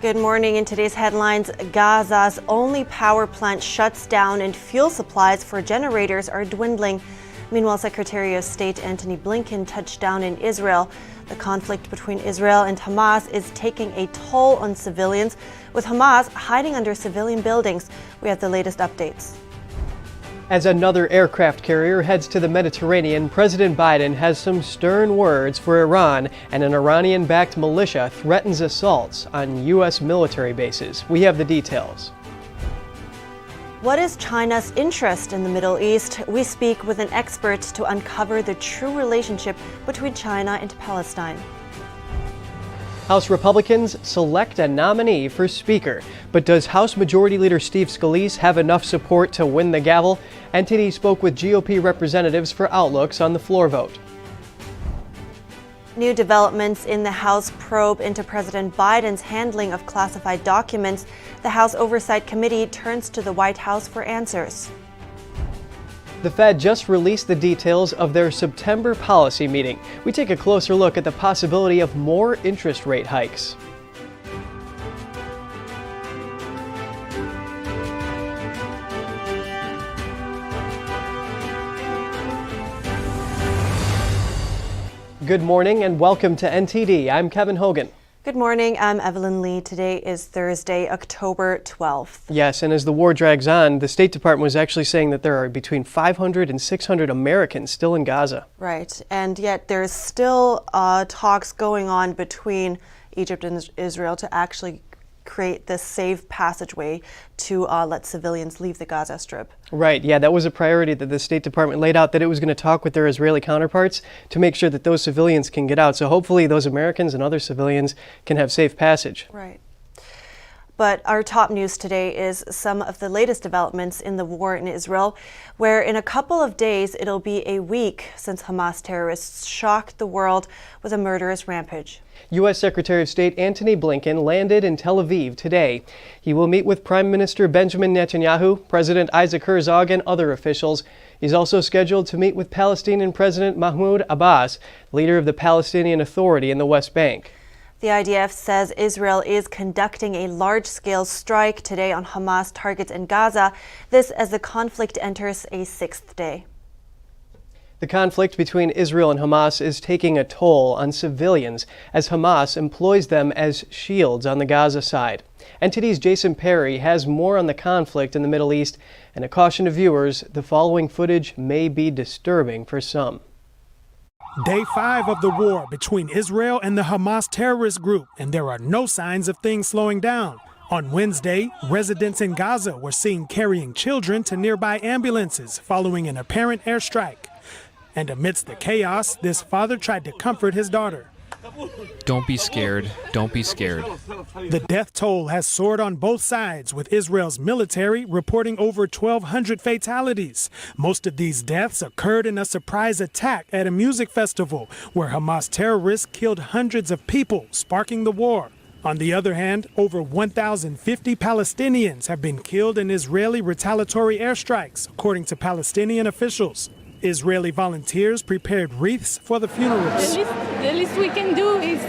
Good morning. In today's headlines, Gaza's only power plant shuts down and fuel supplies for generators are dwindling. Meanwhile, Secretary of State Antony Blinken touched down in Israel. The conflict between Israel and Hamas is taking a toll on civilians, with Hamas hiding under civilian buildings. We have the latest updates. As another aircraft carrier heads to the Mediterranean, President Biden has some stern words for Iran, and an Iranian-backed militia threatens assaults on U.S. military bases. We have the details. What is China's interest in the Middle East? We speak with an expert to uncover the true relationship between China and Palestine. House Republicans select a nominee for Speaker. But does House Majority Leader Steve Scalise have enough support to win the gavel? NTD spoke with GOP representatives for outlooks on the floor vote. New developments in the House probe into President Biden's handling of classified documents. The House Oversight Committee turns to the White House for answers. The Fed just released the details of their September policy meeting. We take a closer look at the possibility of more interest rate hikes. Good morning and welcome to NTD. I'm Kevin Hogan. Good morning, I'm Evelyn Lee. Today is Thursday, October 12th. Yes, and as the war drags on, the State Department was actually saying that there are between 500 and 600 Americans still in Gaza. Right, and yet there's still talks going on between Egypt and Israel to actually create this safe passageway to let civilians leave the Gaza Strip. Right, yeah, that was a priority that the State Department laid out, that it was going to talk with their Israeli counterparts to make sure that those civilians can get out. So hopefully those Americans and other civilians can have safe passage. Right. But our top news today is some of the latest developments in the war in Israel, where in a couple of days it'll be a week since Hamas terrorists shocked the world with a murderous rampage. U.S. Secretary of State Antony Blinken landed in Tel Aviv today. He will meet with Prime Minister Benjamin Netanyahu, President Isaac Herzog, and other officials. He's also scheduled to meet with Palestinian President Mahmoud Abbas, leader of the Palestinian Authority in the West Bank. The IDF says Israel is conducting a large-scale strike today on Hamas targets in Gaza, this as the conflict enters a sixth day. The conflict between Israel and Hamas is taking a toll on civilians as Hamas employs them as shields on the Gaza side. NTD's Jason Perry has more on the conflict in the Middle East and a caution to viewers, the following footage may be disturbing for some. Day 5 of the war between Israel and the Hamas terrorist group, and there are no signs of things slowing down. On Wednesday, residents in Gaza were seen carrying children to nearby ambulances following an apparent airstrike. And amidst the chaos, this father tried to comfort his daughter. Don't be scared. Don't be scared. The death toll has soared on both sides, with Israel's military reporting over 1,200 fatalities. Most of these deaths occurred in a surprise attack at a music festival where Hamas terrorists killed hundreds of people, sparking the war. On the other hand, over 1,050 Palestinians have been killed in Israeli retaliatory airstrikes, according to Palestinian officials. Israeli volunteers prepared wreaths for the funerals. The least we can do is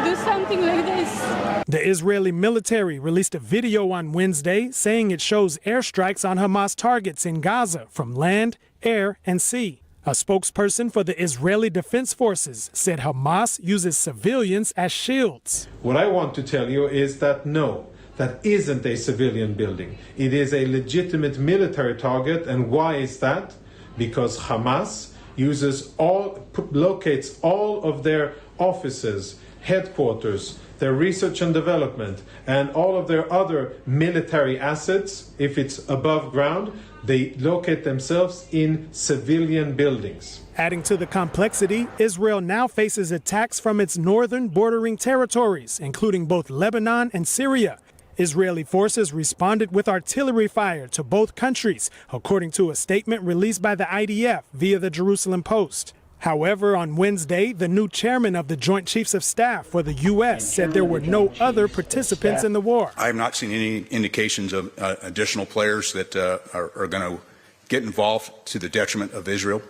do something like this. The Israeli military released a video on Wednesday saying it shows airstrikes on Hamas targets in Gaza from land, air, and sea. A spokesperson for the Israeli Defense Forces said Hamas uses civilians as shields. What I want to tell you is that no, that isn't a civilian building. It is a legitimate military target. And why is that? Because Hamas locates all of their offices, headquarters, their research and development, and all of their other military assets, if it's above ground, they locate themselves in civilian buildings. Adding to the complexity, Israel now faces attacks from its northern bordering territories, including both Lebanon and Syria. Israeli forces responded with artillery fire to both countries, according to a statement released by the IDF via the Jerusalem Post. However, on Wednesday, the new chairman of the Joint Chiefs of Staff for the U.S. said there were no other participants in the war. I have not seen any indications of additional players that are going to get involved to the detriment of Israel.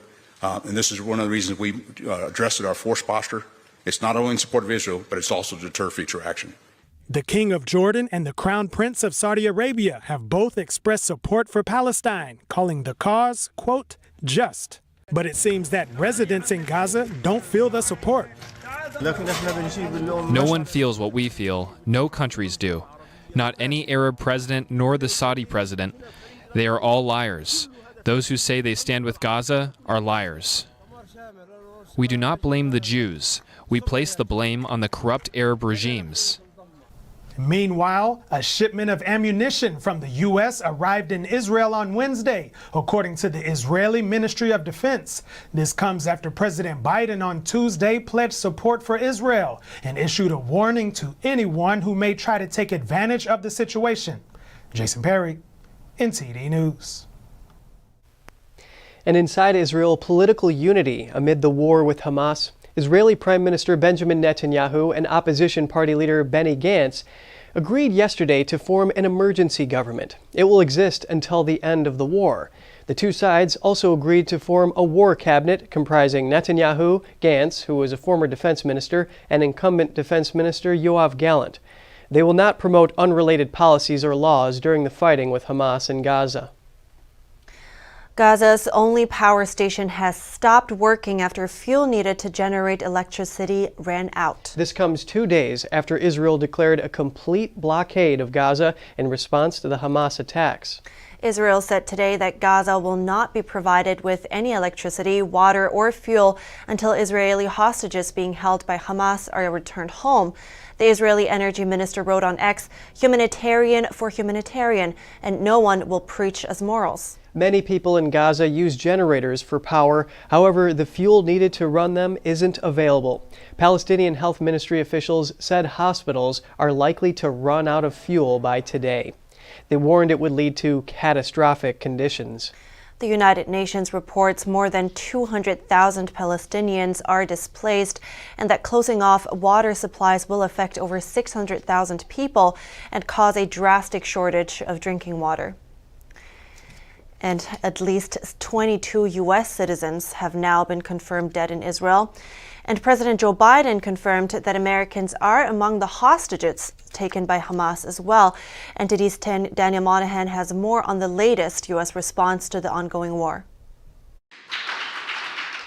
And this is one of the reasons we addressed our force posture. It's not only in support of Israel, but it's also to deter future action. The King of Jordan and the Crown Prince of Saudi Arabia have both expressed support for Palestine, calling the cause, quote, just. But it seems that residents in Gaza don't feel the support. No one feels what we feel. No countries do. Not any Arab president nor the Saudi president. They are all liars. Those who say they stand with Gaza are liars. We do not blame the Jews. We place the blame on the corrupt Arab regimes. Meanwhile, a shipment of ammunition from the U.S. arrived in Israel on Wednesday, according to the Israeli Ministry of Defense. This comes after President Biden on Tuesday pledged support for Israel and issued a warning to anyone who may try to take advantage of the situation. Jason Perry, NTD News. And inside Israel, political unity amid the war with Hamas. Israeli Prime Minister Benjamin Netanyahu and opposition party leader Benny Gantz agreed yesterday to form an emergency government. It will exist until the end of the war. The two sides also agreed to form a war cabinet comprising Netanyahu, Gantz, who was a former defense minister, and incumbent defense minister Yoav Gallant. They will not promote unrelated policies or laws during the fighting with Hamas in Gaza. Gaza's only power station has stopped working after fuel needed to generate electricity ran out. This comes 2 days after Israel declared a complete blockade of Gaza in response to the Hamas attacks. Israel said today that Gaza will not be provided with any electricity, water, or fuel until Israeli hostages being held by Hamas are returned home. The Israeli energy minister wrote on X, "Humanitarian for humanitarian, and no one will preach as morals." Many people in Gaza use generators for power. However, the fuel needed to run them isn't available. Palestinian health ministry officials said hospitals are likely to run out of fuel by today. They warned it would lead to catastrophic conditions. The United Nations reports more than 200,000 Palestinians are displaced and that closing off water supplies will affect over 600,000 people and cause a drastic shortage of drinking water. And at least 22 U.S. citizens have now been confirmed dead in Israel. And President Joe Biden confirmed that Americans are among the hostages taken by Hamas as well. NTD's Daniel Monahan has more on the latest U.S. response to the ongoing war.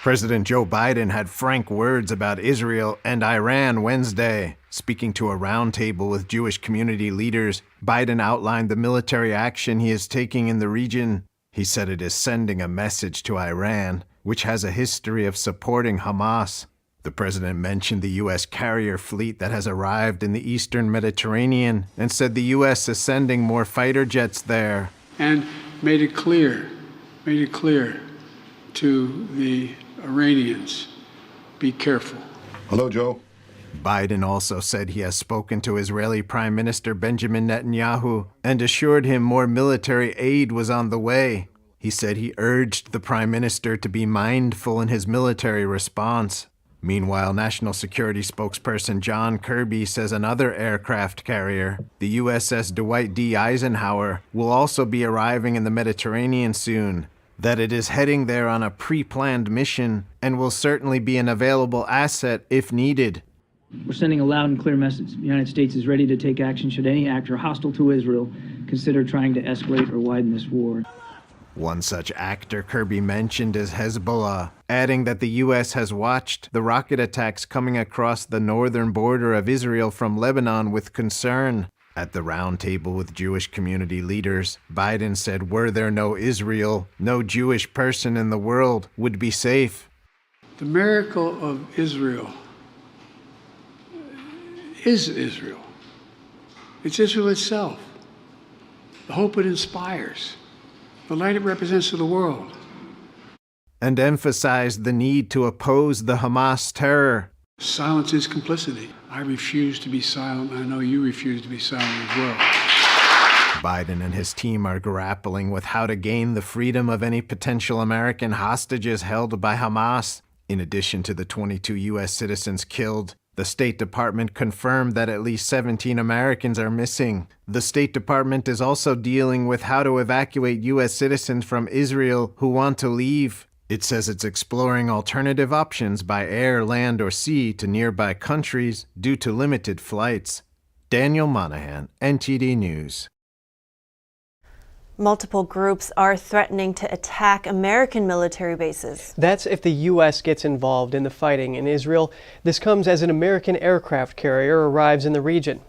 President Joe Biden had frank words about Israel and Iran Wednesday. Speaking to a roundtable with Jewish community leaders, Biden outlined the military action he is taking in the region. He said it is sending a message to Iran, which has a history of supporting Hamas. The president mentioned the U.S. carrier fleet that has arrived in the eastern Mediterranean and said the U.S. is sending more fighter jets there. And made it clear to the Iranians, be careful. Hello, Joe. Biden also said he has spoken to Israeli Prime Minister Benjamin Netanyahu and assured him more military aid was on the way. He said he urged the Prime Minister to be mindful in his military response. Meanwhile, National Security spokesperson John Kirby says another aircraft carrier, the USS Dwight D. Eisenhower, will also be arriving in the Mediterranean soon. That it is heading there on a pre-planned mission and will certainly be an available asset if needed. We're sending a loud and clear message. The United States is ready to take action should any actor hostile to Israel consider trying to escalate or widen this war. One such actor Kirby mentioned is Hezbollah, adding that the U.S. has watched the rocket attacks coming across the northern border of Israel from Lebanon with concern. At the roundtable with Jewish community leaders, Biden said were there no Israel, no Jewish person in the world would be safe. The miracle of Israel is Israel. It's Israel itself. The hope it inspires. The light it represents to the world. And emphasized the need to oppose the Hamas terror. Silence is complicity. I refuse to be silent. I know you refuse to be silent as well. Biden and his team are grappling with how to gain the freedom of any potential American hostages held by Hamas. In addition to the 22 U.S. citizens killed, the State Department confirmed that at least 17 Americans are missing. The State Department is also dealing with how to evacuate U.S. citizens from Israel who want to leave. It says it's exploring alternative options by air, land, or sea to nearby countries due to limited flights. Daniel Monahan, NTD News. Multiple groups are threatening to attack American military bases. That's if the U.S. gets involved in the fighting in Israel. This comes as an American aircraft carrier arrives in the region.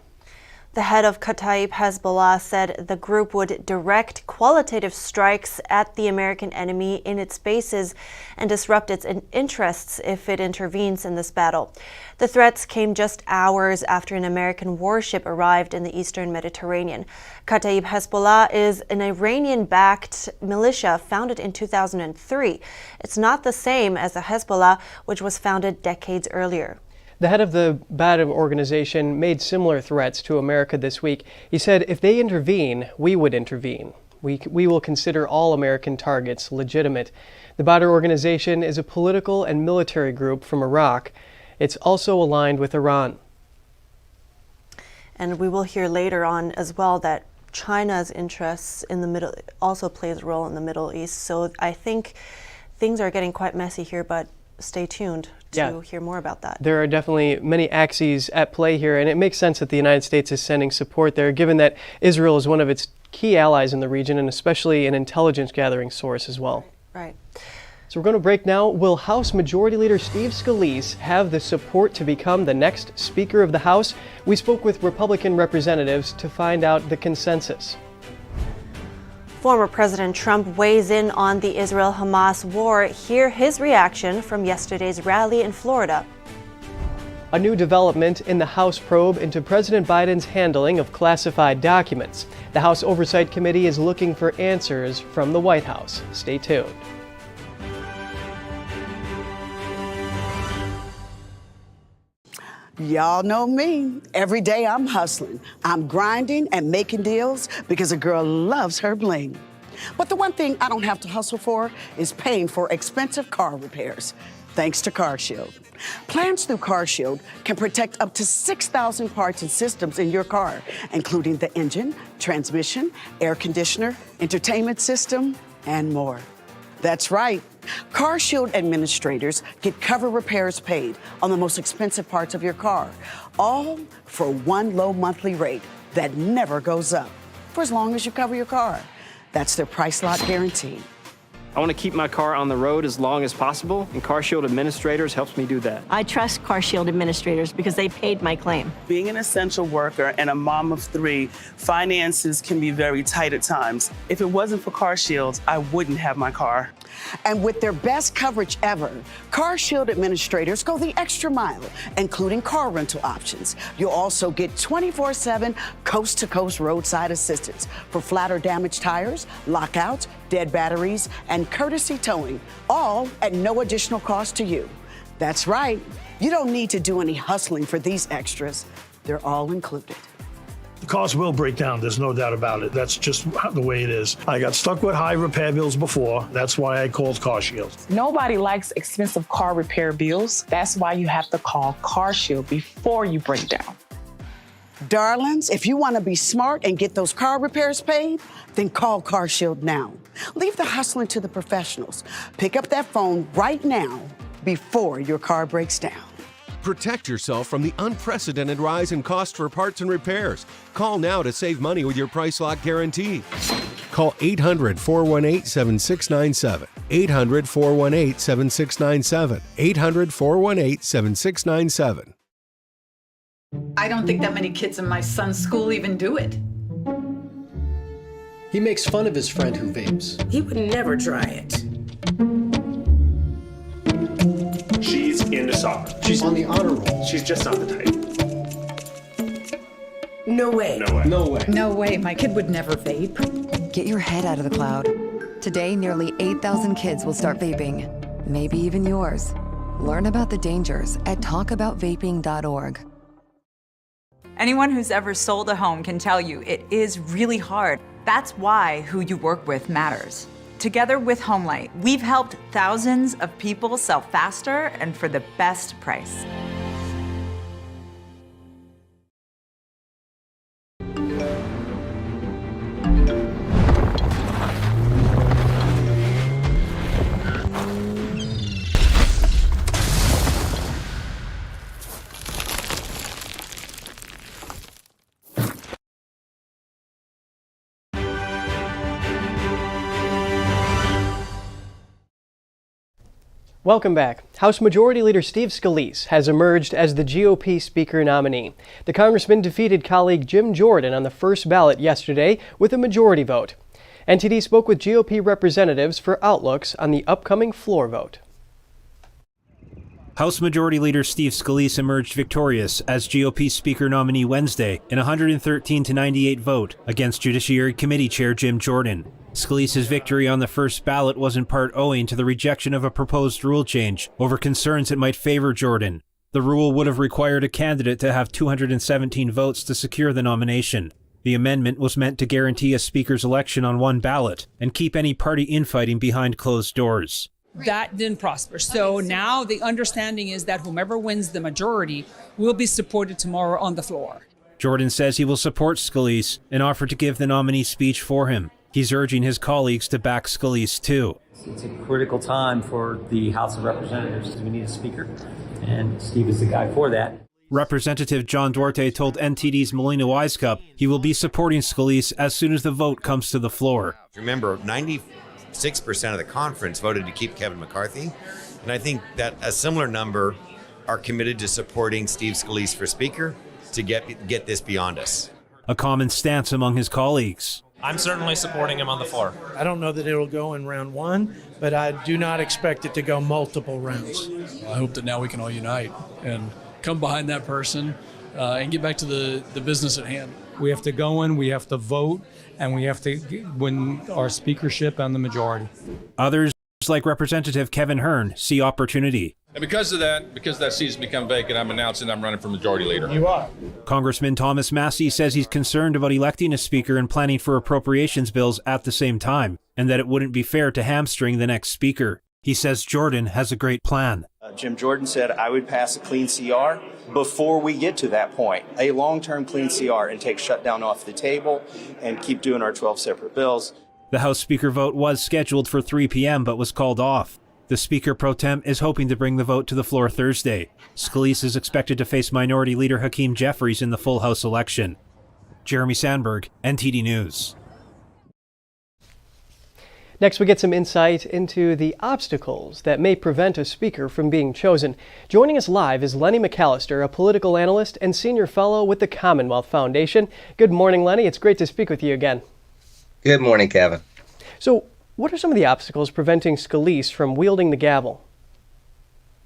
The head of Kataib Hezbollah said the group would direct qualitative strikes at the American enemy in its bases and disrupt its interests if it intervenes in this battle. The threats came just hours after an American warship arrived in the eastern Mediterranean. Kataib Hezbollah is an Iranian-backed militia founded in 2003. It's not the same as the Hezbollah, which was founded decades earlier. The head of the Badr organization made similar threats to America this week. He said, if they intervene, we would intervene. We will consider all American targets legitimate. The Badr organization is a political and military group from Iraq. It's also aligned with Iran. And we will hear later on as well that China's interests in the Middle also plays a role in the Middle East. So I think things are getting quite messy here, but stay tuned to hear more about that. There are definitely many axes at play here, and it makes sense that the United States is sending support there, given that Israel is one of its key allies in the region, and especially an intelligence gathering source as well. Right. So we're going to break now. Will House Majority Leader Steve Scalise have the support to become the next Speaker of the House? We spoke with Republican representatives to find out the consensus. Former President Trump weighs in on the Israel-Hamas war. Hear his reaction from yesterday's rally in Florida. A new development in the House probe into President Biden's handling of classified documents. The House Oversight Committee is looking for answers from the White House. Stay tuned. Y'all know me. Every day I'm hustling. I'm grinding and making deals because a girl loves her bling. But the one thing I don't have to hustle for is paying for expensive car repairs, thanks to CarShield. Plans through CarShield can protect up to 6,000 parts and systems in your car, including the engine, transmission, air conditioner, entertainment system, and more. That's right. CarShield administrators get cover repairs paid on the most expensive parts of your car, all for one low monthly rate that never goes up for as long as you cover your car. That's their price lock guarantee. I want to keep my car on the road as long as possible, and CarShield Administrators helps me do that. I trust CarShield Administrators because they paid my claim. Being an essential worker and a mom of 3, finances can be very tight at times. If it wasn't for CarShield, I wouldn't have my car. And with their best coverage ever, CarShield Administrators go the extra mile, including car rental options. You'll also get 24/7 coast-to-coast roadside assistance for flat or damaged tires, lockouts, dead batteries, and courtesy towing, all at no additional cost to you. That's right. You don't need to do any hustling for these extras. They're all included. The cost will break down, there's no doubt about it. That's just the way it is. I got stuck with high repair bills before. That's why I called CarShield. Nobody likes expensive car repair bills. That's why you have to call CarShield before you break down. Darlings, if you want to be smart and get those car repairs paid, then call CarShield now. Leave the hustling to the professionals. Pick up that phone right now before your car breaks down. Protect yourself from the unprecedented rise in cost for parts and repairs. Call now to save money with your price lock guarantee. Call 800-418-7697. 800-418-7697. 800-418-7697. I don't think that many kids in my son's school even do it. He makes fun of his friend who vapes. He would never try it. She's into soccer. She's on the honor roll. She's just not the type. No way. No way. No way. No way, my kid would never vape. Get your head out of the cloud. Today, nearly 8,000 kids will start vaping. Maybe even yours. Learn about the dangers at talkaboutvaping.org. Anyone who's ever sold a home can tell you it is really hard. That's why who you work with matters. Together with HomeLight, we've helped thousands of people sell faster and for the best price. Welcome back. House Majority Leader Steve Scalise has emerged as the GOP Speaker nominee. The congressman defeated colleague Jim Jordan on the first ballot yesterday with a majority vote. NTD spoke with GOP representatives for outlooks on the upcoming floor vote. House Majority Leader Steve Scalise emerged victorious as GOP Speaker nominee Wednesday in a 113-98 vote against Judiciary Committee Chair Jim Jordan. Scalise's victory on the first ballot was in part owing to the rejection of a proposed rule change over concerns it might favor Jordan. The rule would have required a candidate to have 217 votes to secure the nomination. The amendment was meant to guarantee a speaker's election on one ballot and keep any party infighting behind closed doors. That didn't prosper. So now the understanding is that whomever wins the majority will be supported tomorrow on the floor. Jordan says he will support Scalise and offered to give the nominee speech for him. He's urging his colleagues to back Scalise too. It's a critical time for the House of Representatives. We need a speaker, and Steve is the guy for that. Representative John Duarte told NTD's Melina Wisecup he will be supporting Scalise as soon as the vote comes to the floor. Remember, 96% of the conference voted to keep Kevin McCarthy, and I think that a similar number are committed to supporting Steve Scalise for Speaker to get this beyond us. A common stance among his colleagues. I'm certainly supporting him on the floor. I don't know that it'll go in round one, but I do not expect it to go multiple rounds. I hope that now we can all unite and come behind that person and get back to the business at hand. We have to go in, we have to vote, and we have to win our speakership and the majority. Others, like Representative Kevin Hearn, see opportunity. And because that seat's become vacant, I'm announcing I'm running for majority leader. You are. Congressman Thomas Massey says he's concerned about electing a speaker and planning for appropriations bills at the same time, and that it wouldn't be fair to hamstring the next speaker. He says Jordan has a great plan. Jim Jordan said I would pass a clean CR before we get to that point, a long-term clean CR, and take shutdown off the table and keep doing our 12 separate bills. The House Speaker vote was scheduled for 3 p.m. but was called off. The Speaker pro tem is hoping to bring the vote to the floor Thursday. Scalise is expected to face Minority Leader Hakeem Jeffries in the full House election. Jeremy Sandberg, NTD News. Next, we get some insight into the obstacles that may prevent a speaker from being chosen. Joining us live is Lenny McAllister, a political analyst and senior fellow with the Commonwealth Foundation. Good morning, Lenny. It's great to speak with you again. Good morning, Kevin. So, what are some of the obstacles preventing Scalise from wielding the gavel?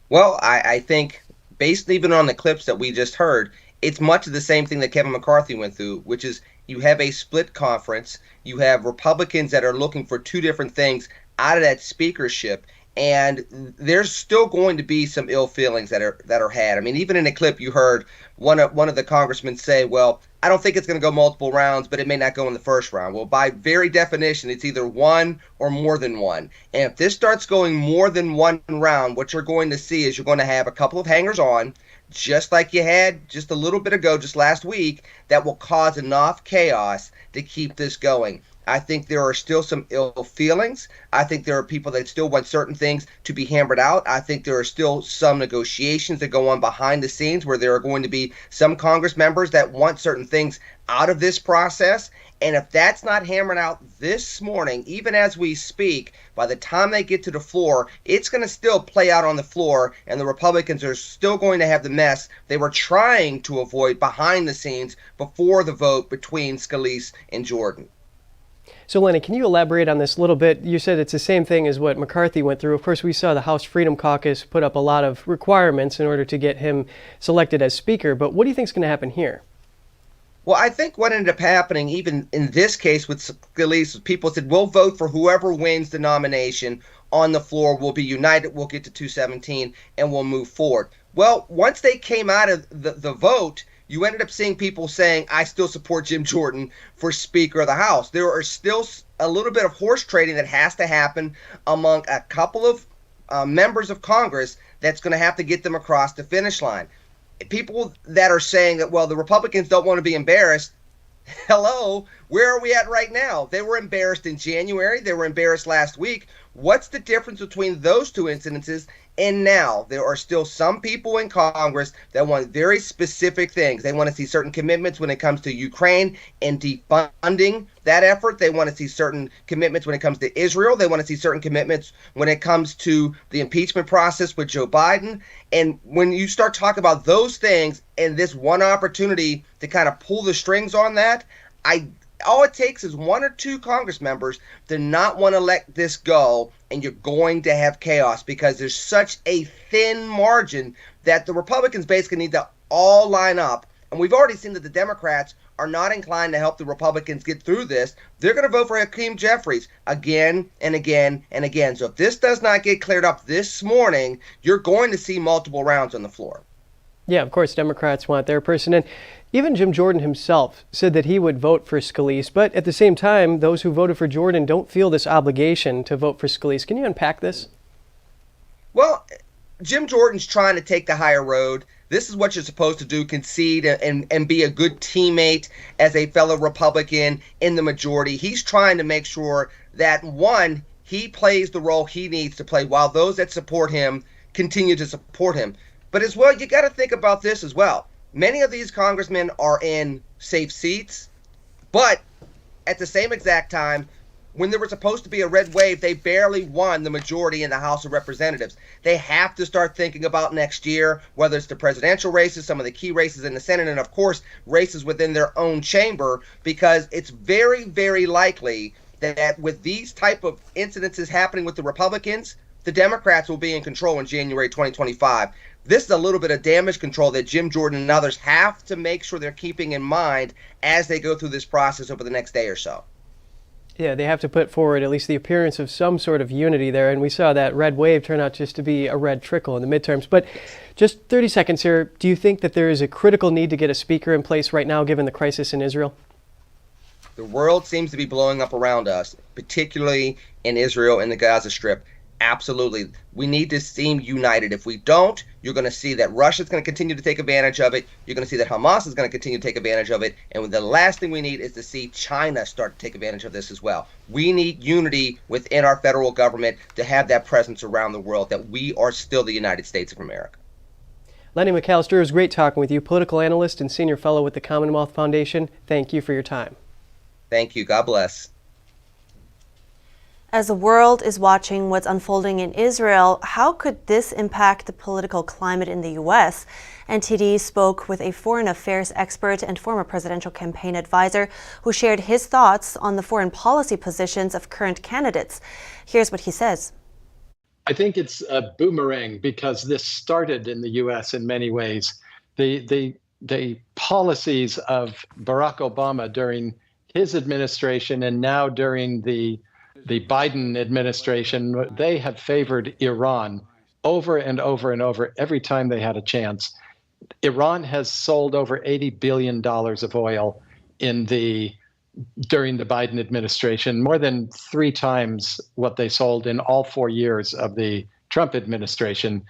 Well, I think, based even on the clips that we just heard, it's much of the same thing that Kevin McCarthy went through, which is you have a split conference, you have Republicans that are looking for two different things out of that speakership, and there's still going to be some ill feelings that are had. I mean, even in a clip you heard one of the congressmen say, well, I don't think it's going to go multiple rounds, but it may not go in the first round. Well, by very definition, it's either one or more than one. And if this starts going more than one round, what you're going to see is you're going to have a couple of hangers on, just like you had just a little bit ago, just last week, that will cause enough chaos to keep this going. I think there are still some ill feelings. I think there are people that still want certain things to be hammered out. I think there are still some negotiations that go on behind the scenes where there are going to be some Congress members that want certain things out of this process. And if that's not hammered out this morning, even as we speak, by the time they get to the floor, it's going to still play out on the floor, and the Republicans are still going to have the mess they were trying to avoid behind the scenes before the vote between Scalise and Jordan. So, Lenny, can you elaborate on this a little bit? You said it's the same thing as what McCarthy went through. Of course, we saw the House Freedom Caucus put up a lot of requirements in order to get him selected as Speaker. But what do you think is going to happen here? Well, I think what ended up happening, even in this case with Scalise, people said, we'll vote for whoever wins the nomination on the floor. We'll be united. We'll get to 217 and we'll move forward. Well, once they came out of the vote, you ended up seeing people saying, I still support Jim Jordan for Speaker of the House. There are still a little bit of horse trading that has to happen among a couple of members of Congress that's going to have to get them across the finish line. People that are saying that, well, the Republicans don't want to be embarrassed. Hello, where are we at right now? They were embarrassed in January. They were embarrassed last week. What's the difference between those two incidences and now? There are still some people in Congress that want very specific things. They want to see certain commitments when it comes to Ukraine and defunding that effort. They want to see certain commitments when it comes to Israel. They want to see certain commitments when it comes to the impeachment process with Joe Biden. And when you start talking about those things and this one opportunity to kind of pull the strings on that, all it takes is one or two Congress members to not want to let this go, and you're going to have chaos because there's such a thin margin that the Republicans basically need to all line up. And we've already seen that the Democrats are not inclined to help the Republicans get through this. They're going to vote for Hakeem Jeffries again and again and again. So if this does not get cleared up this morning, you're going to see multiple rounds on the floor. Yeah, of course, Democrats want their person in. Even Jim Jordan himself said that he would vote for Scalise, but at the same time, those who voted for Jordan don't feel this obligation to vote for Scalise. Can you unpack this? Well, Jim Jordan's trying to take the higher road. This is what you're supposed to do, concede and be a good teammate as a fellow Republican in the majority. He's trying to make sure that, one, he plays the role he needs to play while those that support him continue to support him. But as well, you got to think about this as well. Many of these congressmen are in safe seats, but at the same exact time, when there was supposed to be a red wave, they barely won the majority in the House of Representatives. They have to start thinking about next year, whether it's the presidential races, some of the key races in the Senate, and of course, races within their own chamber, because it's very, very likely that with these type of incidences happening with the Republicans, the Democrats will be in control in January 2025. This is a little bit of damage control that Jim Jordan and others have to make sure they're keeping in mind as they go through this process over the next day or so. Yeah, they have to put forward at least the appearance of some sort of unity there, and we saw that red wave turn out just to be a red trickle in the midterms. But just 30 seconds here, do you think that there is a critical need to get a speaker in place right now given the crisis in Israel? The world seems to be blowing up around us, particularly in Israel and the Gaza Strip. Absolutely. We need to seem united. If we don't, you're going to see that Russia's going to continue to take advantage of it. You're going to see that Hamas is going to continue to take advantage of it. And the last thing we need is to see China start to take advantage of this as well. We need unity within our federal government to have that presence around the world, that we are still the United States of America. Lenny McAllister, it was great talking with you, political analyst and senior fellow with the Commonwealth Foundation. Thank you for your time. Thank you. God bless. As the world is watching what's unfolding in Israel, how could this impact the political climate in the U.S.? NTD spoke with a foreign affairs expert and former presidential campaign advisor who shared his thoughts on the foreign policy positions of current candidates. Here's what he says. I think it's a boomerang because this started in the U.S. in many ways. The policies of Barack Obama during his administration and now during the Biden administration, they have favored Iran over and over and over every time they had a chance. Iran has sold over $80 billion of oil during the Biden administration, more than 3 times what they sold in all 4 years of the Trump administration.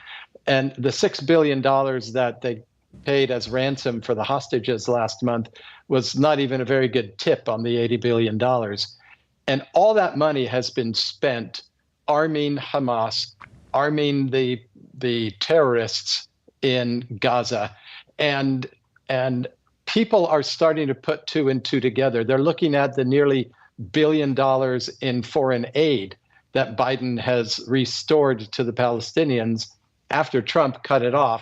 And the $6 billion that they paid as ransom for the hostages last month was not even a very good tip on the $80 billion. And all that money has been spent arming Hamas, arming the terrorists in Gaza. And people are starting to put 2 and 2 together. They're looking at the nearly $1 billion in foreign aid that Biden has restored to the Palestinians after Trump cut it off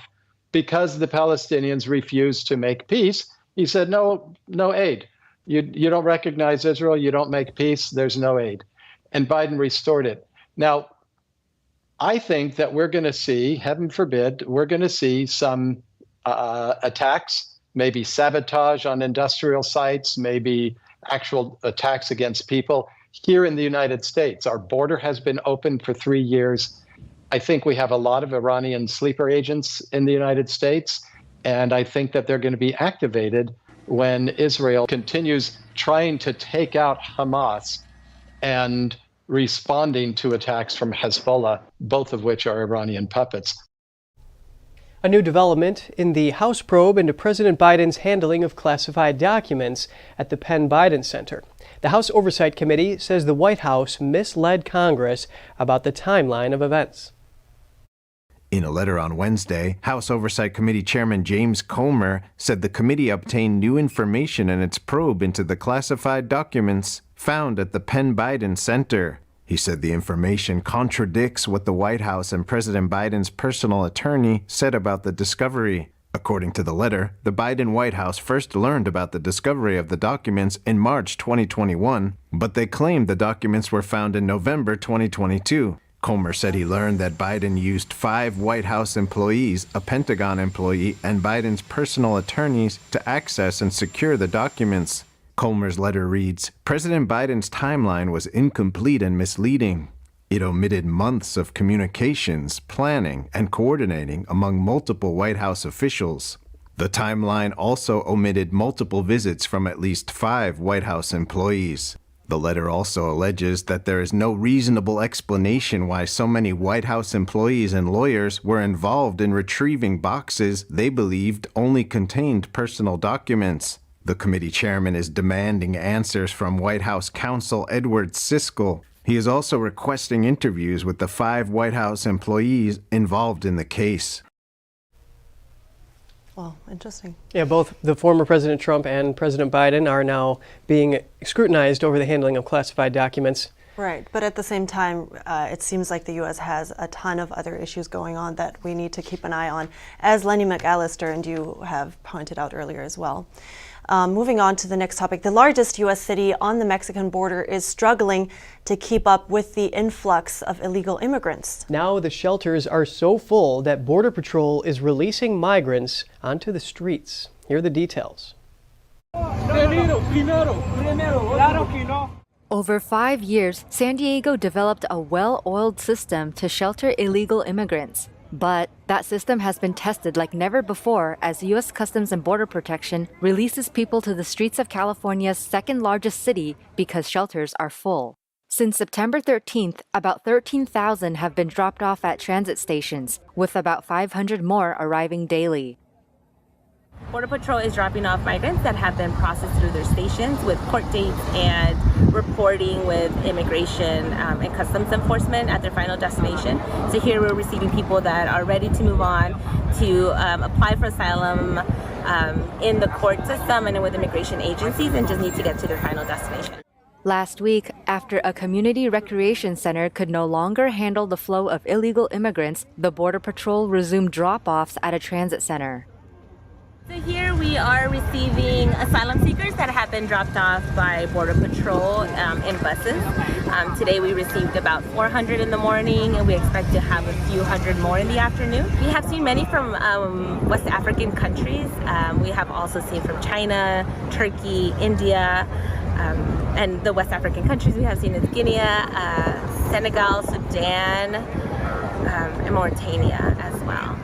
because the Palestinians refused to make peace. He said, no aid. You don't recognize Israel, you don't make peace, there's no aid. And Biden restored it. Now, I think that we're going to see, heaven forbid, we're going to see some attacks, maybe sabotage on industrial sites, maybe actual attacks against people here in the United States. Our border has been open for 3 years. I think we have a lot of Iranian sleeper agents in the United States, and I think that they're going to be activated when Israel continues trying to take out Hamas and responding to attacks from Hezbollah, both of which are Iranian puppets. A new development in the House probe into President Biden's handling of classified documents at the Penn Biden Center. The House Oversight Committee says the White House misled Congress about the timeline of events. In a letter on Wednesday, House Oversight Committee Chairman James Comer said the committee obtained new information in its probe into the classified documents found at the Penn Biden Center. He said the information contradicts what the White House and President Biden's personal attorney said about the discovery. According to the letter, the Biden White House first learned about the discovery of the documents in March 2021, but they claimed the documents were found in November 2022. Comer said he learned that Biden used 5 White House employees, a Pentagon employee, and Biden's personal attorneys to access and secure the documents. Comer's letter reads, President Biden's timeline was incomplete and misleading. It omitted months of communications, planning, and coordinating among multiple White House officials. The timeline also omitted multiple visits from at least 5 White House employees. The letter also alleges that there is no reasonable explanation why so many White House employees and lawyers were involved in retrieving boxes they believed only contained personal documents. The committee chairman is demanding answers from White House counsel Edward Siskel. He is also requesting interviews with the 5 White House employees involved in the case. Well, interesting. Yeah, both the former President Trump and President Biden are now being scrutinized over the handling of classified documents. Right, but at the same time, it seems like the U.S. has a ton of other issues going on that we need to keep an eye on, as Lenny McAllister and you have pointed out earlier as well. Moving on to the next topic, the largest U.S. city on the Mexican border is struggling to keep up with the influx of illegal immigrants. Now the shelters are so full that Border Patrol is releasing migrants onto the streets. Here are the details. Over 5 years, San Diego developed a well-oiled system to shelter illegal immigrants. But that system has been tested like never before as U.S. Customs and Border Protection releases people to the streets of California's second largest city because shelters are full. Since September 13th, about 13,000 have been dropped off at transit stations, with about 500 more arriving daily. Border Patrol is dropping off migrants that have been processed through their stations with court dates and reporting with immigration and customs enforcement at their final destination. So here we're receiving people that are ready to move on to apply for asylum in the court system and with immigration agencies and just need to get to their final destination. Last week, after a community recreation center could no longer handle the flow of illegal immigrants, the Border Patrol resumed drop-offs at a transit center. So here we are receiving asylum seekers that have been dropped off by Border Patrol in buses. Today we received about 400 in the morning and we expect to have a few hundred more in the afternoon. We have seen many from West African countries. We have also seen from China, Turkey, India, and the West African countries we have seen is Guinea, Senegal, Sudan, and Mauritania as well.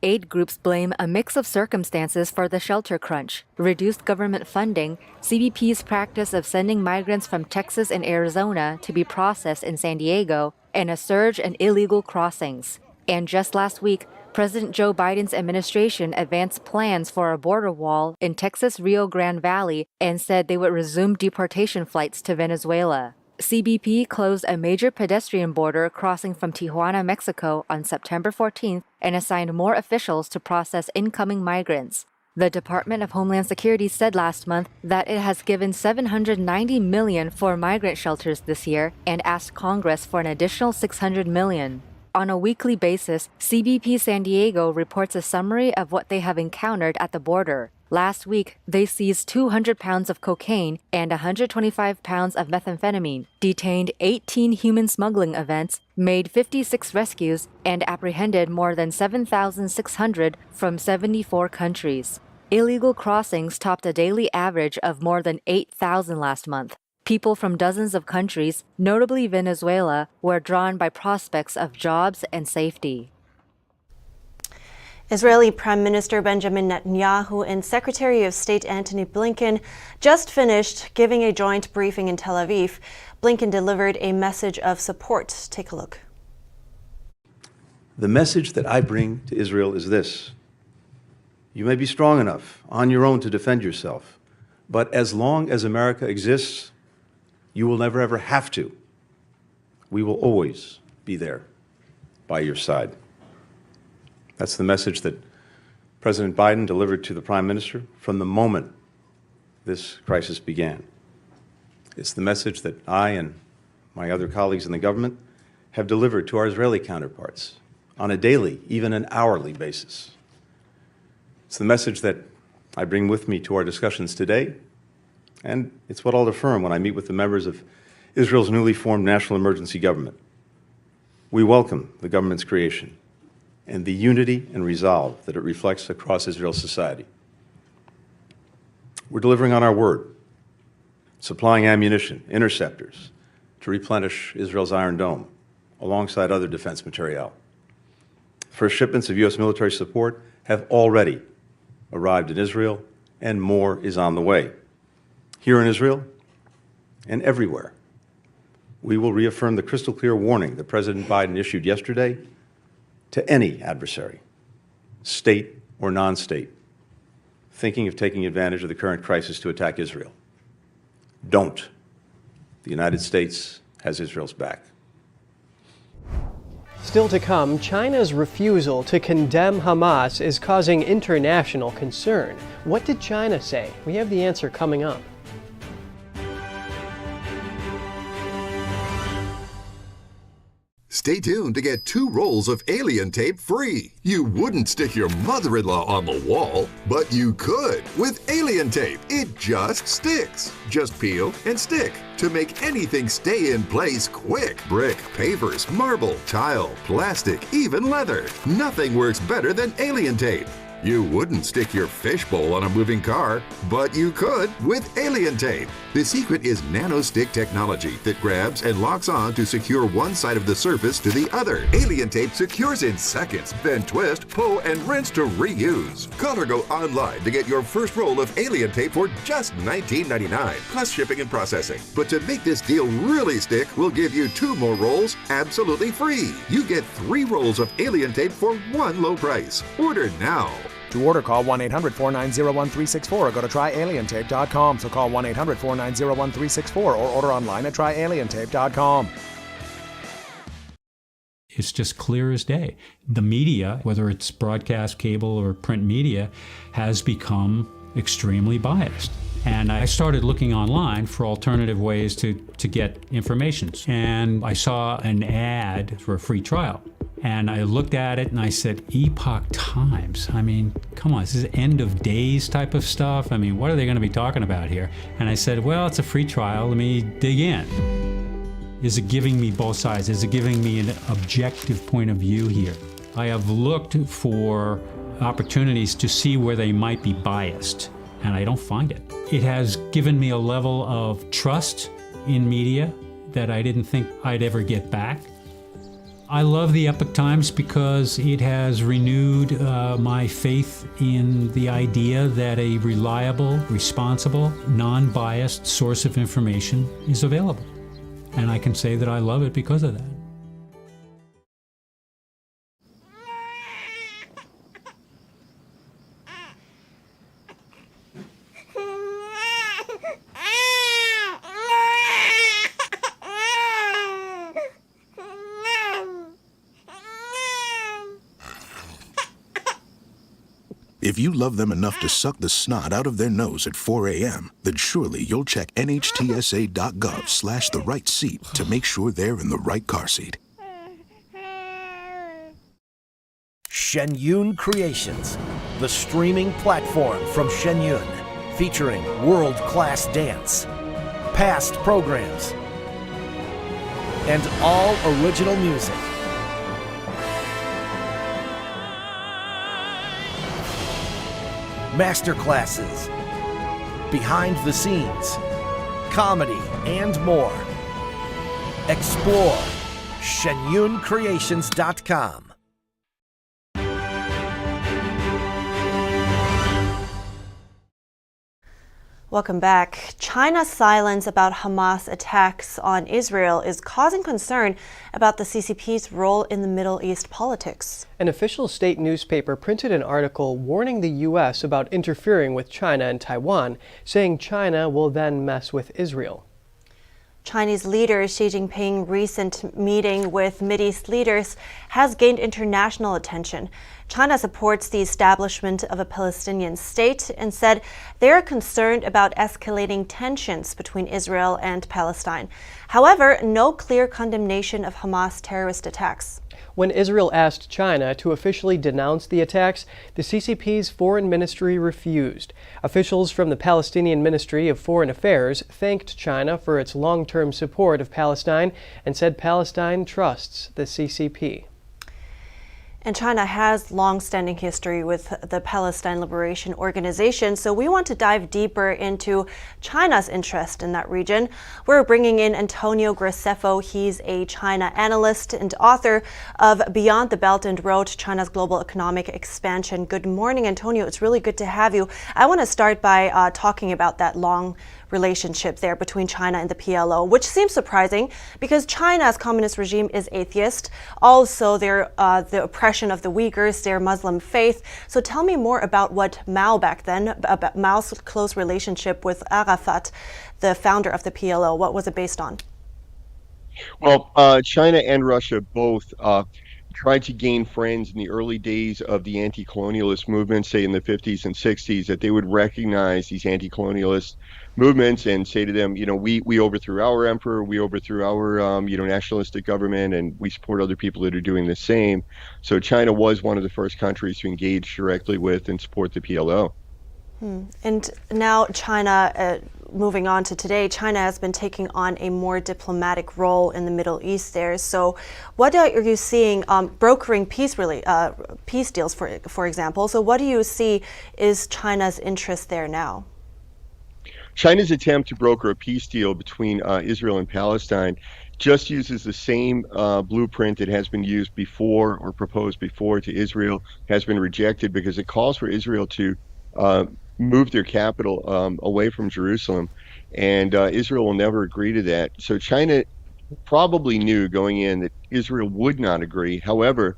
Aid groups blame a mix of circumstances for the shelter crunch: reduced government funding, CBP's practice of sending migrants from Texas and Arizona to be processed in San Diego, and a surge in illegal crossings. And just last week, President Joe Biden's administration advanced plans for a border wall in Texas' Rio Grande Valley and said they would resume deportation flights to Venezuela. CBP closed a major pedestrian border crossing from Tijuana, Mexico on September 14th and assigned more officials to process incoming migrants. The Department of Homeland Security said last month that it has given $790 million for migrant shelters this year and asked Congress for an additional $600 million. On a weekly basis, CBP San Diego reports a summary of what they have encountered at the border. Last week, they seized 200 pounds of cocaine and 125 pounds of methamphetamine, detained 18 human smuggling events, made 56 rescues, and apprehended more than 7,600 from 74 countries. Illegal crossings topped a daily average of more than 8,000 last month. People from dozens of countries, notably Venezuela, were drawn by prospects of jobs and safety. Israeli Prime Minister Benjamin Netanyahu and Secretary of State Antony Blinken just finished giving a joint briefing in Tel Aviv. Blinken delivered a message of support. Take a look. The message that I bring to Israel is this: you may be strong enough on your own to defend yourself, but as long as America exists, You will never, ever have to. We will always be there by your side. That's the message that President Biden delivered to the Prime Minister from the moment this crisis began. It's the message that I and my other colleagues in the government have delivered to our Israeli counterparts on a daily, even an hourly basis. It's the message that I bring with me to our discussions today, and it's what I'll affirm when I meet with the members of Israel's newly formed national emergency government. We welcome the government's creation and the unity and resolve that it reflects across Israel's society. We're delivering on our word, supplying ammunition, interceptors, to replenish Israel's Iron Dome, alongside other defense materiel. First shipments of U.S. military support have already arrived in Israel, and more is on the way. Here in Israel and everywhere, we will reaffirm the crystal clear warning that President Biden issued yesterday to any adversary, state or non-state, thinking of taking advantage of the current crisis to attack Israel. Don't. The United States has Israel's back. Still to come, China's refusal to condemn Hamas is causing international concern. What did China say? We have the answer coming up. Stay tuned to get 2 rolls of alien tape free. You wouldn't stick your mother-in-law on the wall, but you could with alien tape. It just sticks. Just peel and stick to make anything stay in place quick. Brick, pavers, marble, tile, plastic, even leather. Nothing works better than alien tape. You wouldn't stick your fishbowl on a moving car, but you could with alien tape. The secret is nano-stick technology that grabs and locks on to secure one side of the surface to the other. Alien tape secures in seconds, then twist, pull, and rinse to reuse. Call or go online to get your first roll of alien tape for just $19.99, plus shipping and processing. But to make this deal really stick, we'll give you 2 more rolls absolutely free. You get 3 rolls of alien tape for one low price. Order now. To order, call 1-800-490-1364 or go to tryalientape.com. So call 1-800-490-1364 or order online at tryalientape.com. It's just clear as day. The media, whether it's broadcast, cable, or print media, has become extremely biased. And I started looking online for alternative ways to get information. And I saw an ad for a free trial. And I looked at it and I said, Epoch Times. I mean, come on, this is end of days type of stuff. I mean, what are they going to be talking about here? And I said, well, it's a free trial. Let me dig in. Is it giving me both sides? Is it giving me an objective point of view here? I have looked for opportunities to see where they might be biased, and I don't find it. It has given me a level of trust in media that I didn't think I'd ever get back. I love the Epoch Times because it has renewed my faith in the idea that a reliable, responsible, non-biased source of information is available. And I can say that I love it because of that. If you love them enough to suck the snot out of their nose at 4 a.m., then surely you'll check NHTSA.gov/the right seat to make sure they're in the right car seat. Shen Yun Creations, the streaming platform from Shen Yun, featuring world-class dance, past programs, and all original music. Masterclasses, behind the scenes, comedy, and more. Explore ShenYunCreations.com. Welcome back. China's silence about Hamas attacks on Israel is causing concern about the CCP's role in the Middle East politics. An official state newspaper printed an article warning the U.S. about interfering with China and Taiwan, saying China will then mess with Israel. Chinese leader Xi Jinping's recent meeting with Mideast leaders has gained international attention. China supports the establishment of a Palestinian state and said they are concerned about escalating tensions between Israel and Palestine. However, no clear condemnation of Hamas terrorist attacks. When Israel asked China to officially denounce the attacks, the CCP's foreign ministry refused. Officials from the Palestinian Ministry of Foreign Affairs thanked China for its long-term support of Palestine and said Palestine trusts the CCP. And China has long-standing history with the Palestine Liberation Organization, so we want to dive deeper into China's interest in that region. We're bringing in Antonio Graceffo. He's a China analyst and author of Beyond the Belt and Road, China's Global Economic Expansion. Good morning, Antonio. It's really good to have you. I want to start by talking about that long relationship there between China and the PLO, which seems surprising because China's communist regime is atheist. Also, the oppression of the Uyghurs, their Muslim faith. So tell me more about what Mao back then, about Mao's close relationship with Arafat, the founder of the PLO. What was it based on? Well, China and Russia both tried to gain friends in the early days of the anti-colonialist movement, say in the 50s and 60s, that they would recognize these anti-colonialist movements and say to them, you know, we overthrew our emperor, we overthrew our, nationalistic government, and we support other people that are doing the same. So China was one of the first countries to engage directly with and support the PLO. And now China, moving on to today, China has been taking on a more diplomatic role in the Middle East there. So what are you seeing brokering peace deals, for example? So what do you see is China's interest there now? China's attempt to broker a peace deal between Israel and Palestine just uses the same blueprint that has been used before or proposed before to Israel, has been rejected because it calls for Israel to move their capital away from Jerusalem, and Israel will never agree to that. So China probably knew going in that Israel would not agree. However,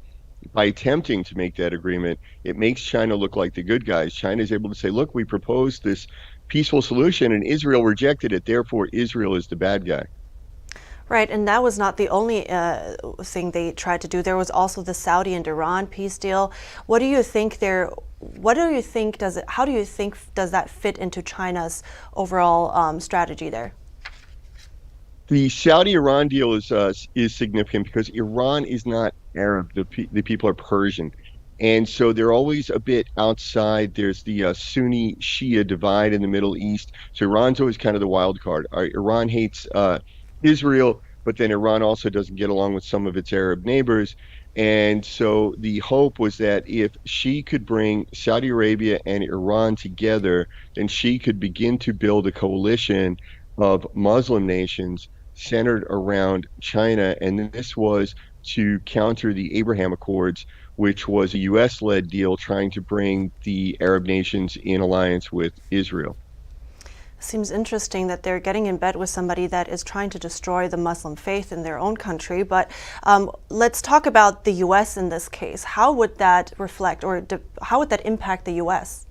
by attempting to make that agreement, it makes China look like the good guys. China is able to say, look, we proposed this peaceful solution and Israel rejected it, therefore Israel is the bad guy. Right, and that was not the only thing they tried to do. There was also the Saudi and Iran peace deal. What do you think how do you think does that fit into China's overall strategy there? The Saudi-Iran deal is significant because Iran is not Arab. The people are Persian. And so they're always a bit outside. There's the Sunni-Shia divide in the Middle East. So Iran's always kind of the wild card. Iran hates Israel, but then Iran also doesn't get along with some of its Arab neighbors. And so the hope was that if she could bring Saudi Arabia and Iran together, then she could begin to build a coalition of Muslim nations centered around China. And this was to counter the Abraham Accords, which was a U.S.-led deal trying to bring the Arab nations in alliance with Israel. Seems interesting that they're getting in bed with somebody that is trying to destroy the Muslim faith in their own country. But let's talk about the U.S. in this case. How would that reflect, or how would that impact the U.S.?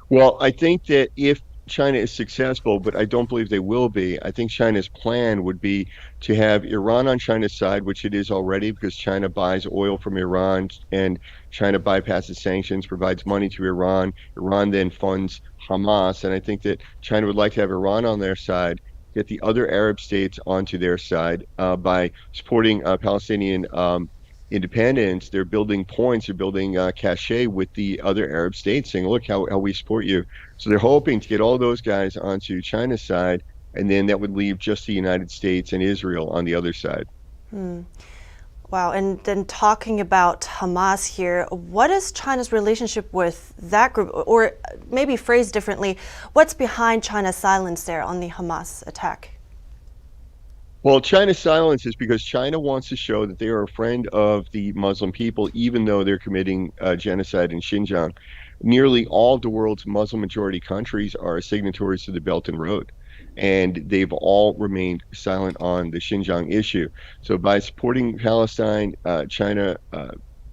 Well, I think that if China is successful, but I don't believe they will be, I think China's plan would be to have Iran on China's side, which it is already because China buys oil from Iran and China bypasses sanctions, provides money to Iran. Iran then funds Hamas. And I think that China would like to have Iran on their side, get the other Arab states onto their side by supporting Palestinian independence. They're building points, they're building cachet with the other Arab states, saying, look how we support you. So they're hoping to get all those guys onto China's side, and then that would leave just the United States and Israel on the other side. Wow, and then talking about Hamas here, what is China's relationship with that group? Or maybe phrased differently, what's behind China's silence there on the Hamas attack? Well, China's silence is because China wants to show that they are a friend of the Muslim people, even though they're committing genocide in Xinjiang. Nearly all the world's Muslim majority countries are signatories to the Belt and Road, and they've all remained silent on the Xinjiang issue. So by supporting Palestine, China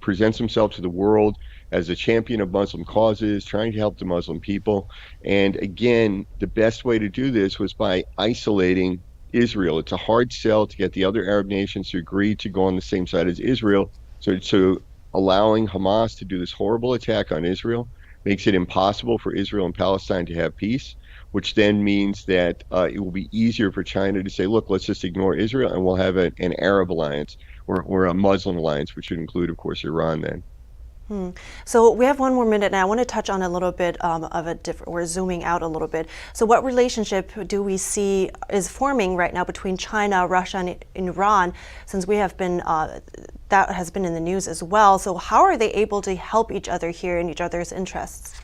presents himself to the world as a champion of Muslim causes, trying to help the Muslim people. And again, the best way to do this was by isolating Israel. It's a hard sell to get the other Arab nations to agree to go on the same side as Israel. So allowing Hamas to do this horrible attack on Israel makes it impossible for Israel and Palestine to have peace, which then means that it will be easier for China to say, look, let's just ignore Israel and we'll have an Arab alliance or a Muslim alliance, which would include, of course, Iran then. So we have one more minute, and I want to touch on a little bit of a different, we're zooming out a little bit. So what relationship do we see is forming right now between China, Russia, and Iran, since we have been, that has been in the news as well. So how are they able to help each other here in each other's interests?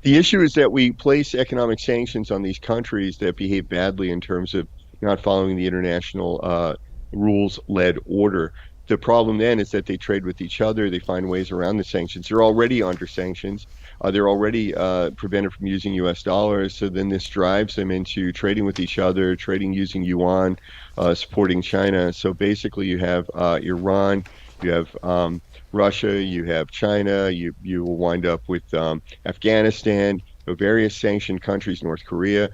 The issue is that we place economic sanctions on these countries that behave badly in terms of not following the international rules-led order. The problem then is that they trade with each other. They find ways around the sanctions. They're already under sanctions. They're already prevented from using U.S. dollars. So then this drives them into trading with each other, trading using yuan, supporting China. So basically you have Iran, you have Russia, you have China, you will wind up with Afghanistan, various sanctioned countries, North Korea,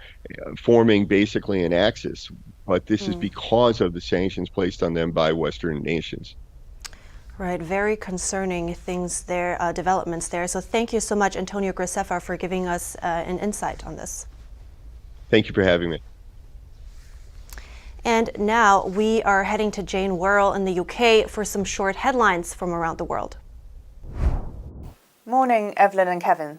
forming basically an axis. But this is because of the sanctions placed on them by Western nations. Right, very concerning things there, developments there. So thank you so much, Antonio Graceffa, for giving us an insight on this. Thank you for having me. And now we are heading to Jane Worrell in the UK for some short headlines from around the world. Morning, Evelyn and Kevin.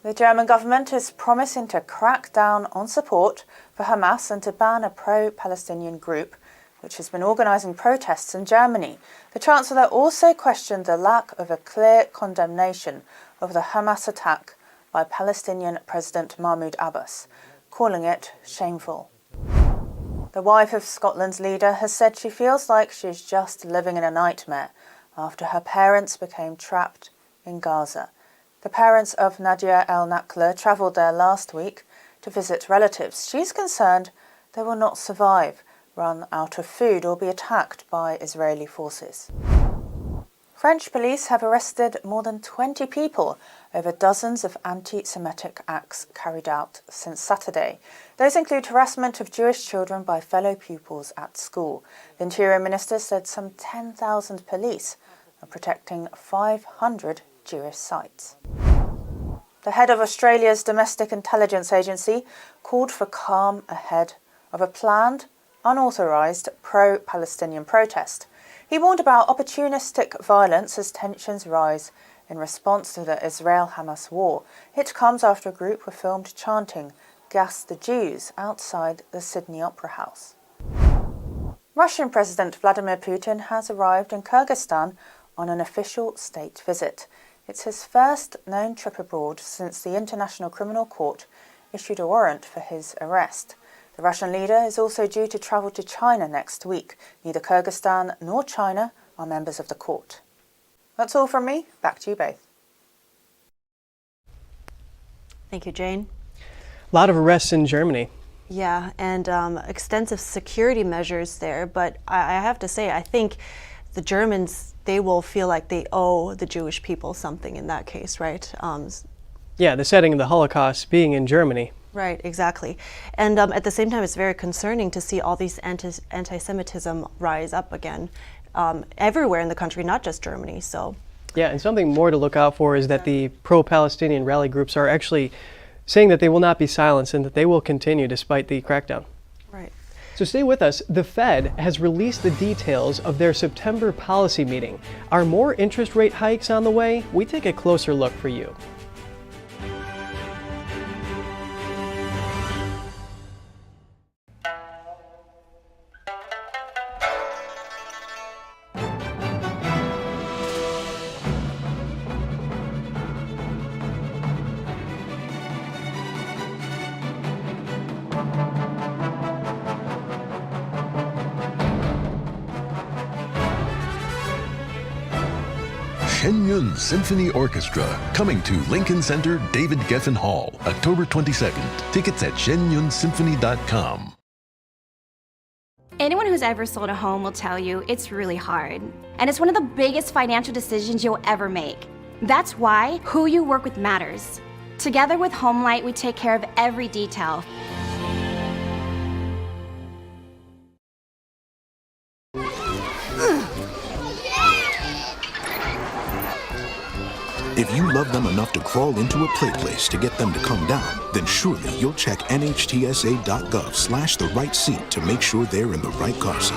The German government is promising to crack down on support for Hamas and to ban a pro-Palestinian group which has been organising protests in Germany. The Chancellor also questioned the lack of a clear condemnation of the Hamas attack by Palestinian President Mahmoud Abbas, calling it shameful. The wife of Scotland's leader has said she feels like she's just living in a nightmare after her parents became trapped in Gaza. The parents of Nadia El-Nakla travelled there last week to visit relatives. She's concerned they will not survive, run out of food or be attacked by Israeli forces. French police have arrested more than 20 people over dozens of anti-Semitic acts carried out since Saturday. Those include harassment of Jewish children by fellow pupils at school. The Interior Minister said some 10,000 police are protecting 500 Jewish sites. The head of Australia's Domestic Intelligence Agency called for calm ahead of a planned, unauthorised pro-Palestinian protest. He warned about opportunistic violence as tensions rise in response to the Israel-Hamas war. It comes after a group were filmed chanting "Gas the Jews" outside the Sydney Opera House. Russian President Vladimir Putin has arrived in Kyrgyzstan on an official state visit. It's his first known trip abroad since the International Criminal Court issued a warrant for his arrest. The Russian leader is also due to travel to China next week. Neither Kyrgyzstan nor China are members of the court. That's all from me. Back to you both. Thank you, Jane. A lot of arrests in Germany. Yeah, and extensive security measures there. But I have to say, I think the Germans, they will feel like they owe the Jewish people something in that case, right? Yeah, the setting of the Holocaust being in Germany. Right, exactly. And at the same time, it's very concerning to see all these anti-Semitism rise up again everywhere in the country, not just Germany. So, yeah, and something more to look out for is that the pro-Palestinian rally groups are actually saying that they will not be silenced and that they will continue despite the crackdown. Right. So stay with us. The Fed has released the details of their September policy meeting. Are more interest rate hikes on the way? We take a closer look for you. Shen Yun Symphony Orchestra, coming to Lincoln Center, David Geffen Hall, October 22nd. Tickets at shenyunsymphony.com. Anyone who's ever sold a home will tell you it's really hard. And it's one of the biggest financial decisions you'll ever make. That's why who you work with matters. Together with HomeLight, we take care of every detail. If you love them enough to crawl into a play place to get them to come down, then surely you'll check nhtsa.gov/the right seat to make sure they're in the right car seat.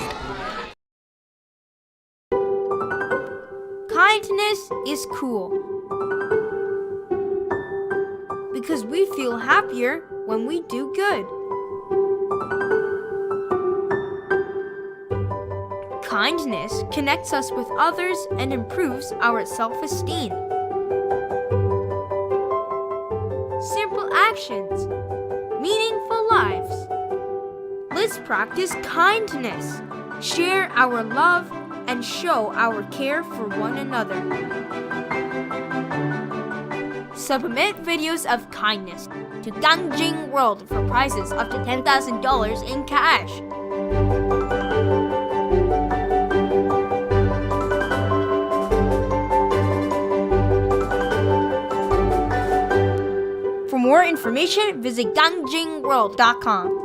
Kindness is cool. Because we feel happier when we do good. Kindness connects us with others and improves our self-esteem. Simple actions, meaningful lives. Let's practice kindness, share our love, and show our care for one another. Submit videos of kindness to Gangjing World for prizes up to $10,000 in cash. For more information, visit gangjingworld.com.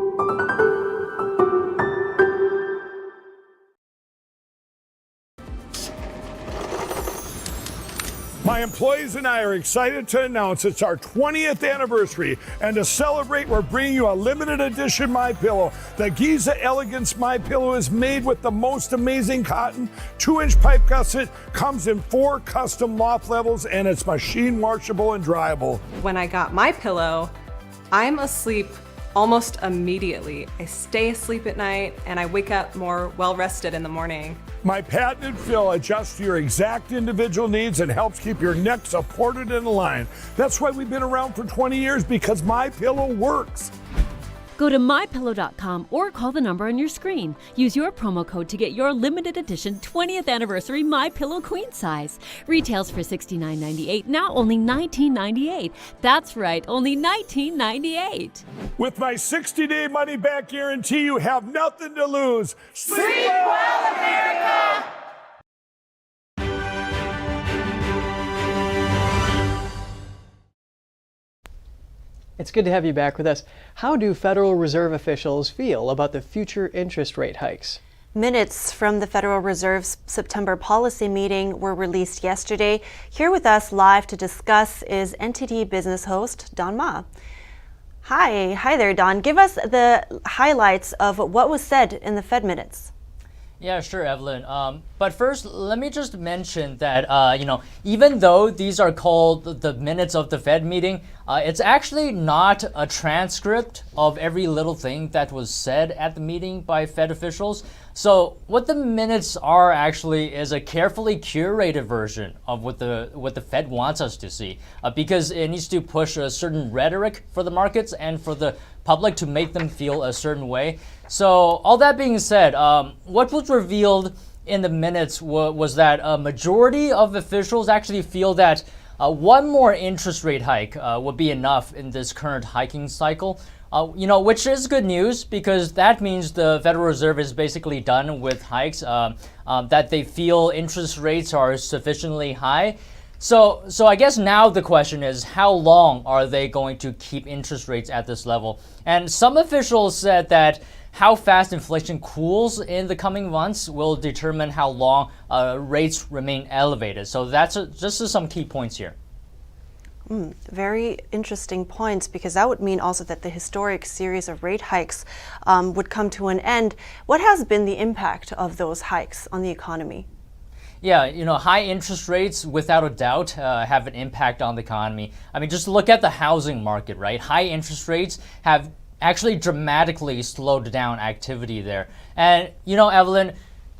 My employees and I are excited to announce it's our 20th anniversary, and to celebrate, we're bringing you a limited edition MyPillow. The Giza Elegance MyPillow is made with the most amazing cotton, 2-inch pipe gusset, comes in 4 custom loft levels, and it's machine washable and dryable. When I got MyPillow, I'm asleep almost immediately. I stay asleep at night and I wake up more well-rested in the morning. My patented fill adjusts to your exact individual needs and helps keep your neck supported and aligned. That's why we've been around for 20 years, because MyPillow works. Go to mypillow.com or call the number on your screen. Use your promo code to get your limited edition 20th anniversary MyPillow queen size. Retails for $69.98, now only $19.98. That's right, only $19.98. With my 60-day money-back guarantee, you have nothing to lose. Sleep well, America! It's good to have you back with us. How do Federal Reserve officials feel about the future interest rate hikes? Minutes from the Federal Reserve's September policy meeting were released yesterday. Here with us live to discuss is NTD business host Don Ma. Hi there, Don. Give us the highlights of what was said in the Fed minutes. Yeah, sure, Evelyn. But first, let me just mention that, even though these are called the minutes of the Fed meeting, it's actually not a transcript of every little thing that was said at the meeting by Fed officials. So what the minutes are actually is a carefully curated version of what the Fed wants us to see, because it needs to push a certain rhetoric for the markets and for the public to make them feel a certain way. So all that being said, what was revealed in the minutes was that a majority of officials actually feel that one more interest rate hike would be enough in this current hiking cycle. Which is good news, because that means the Federal Reserve is basically done with hikes, that they feel interest rates are sufficiently high. So I guess now the question is, how long are they going to keep interest rates at this level? And some officials said that how fast inflation cools in the coming months will determine how long rates remain elevated. So that's just some key points here. Very interesting points, because that would mean also that the historic series of rate hikes would come to an end. What has been the impact of those hikes on the economy? Yeah, high interest rates, without a doubt, have an impact on the economy. I mean, just look at the housing market, right? High interest rates have actually dramatically slowed down activity there. And, Evelyn,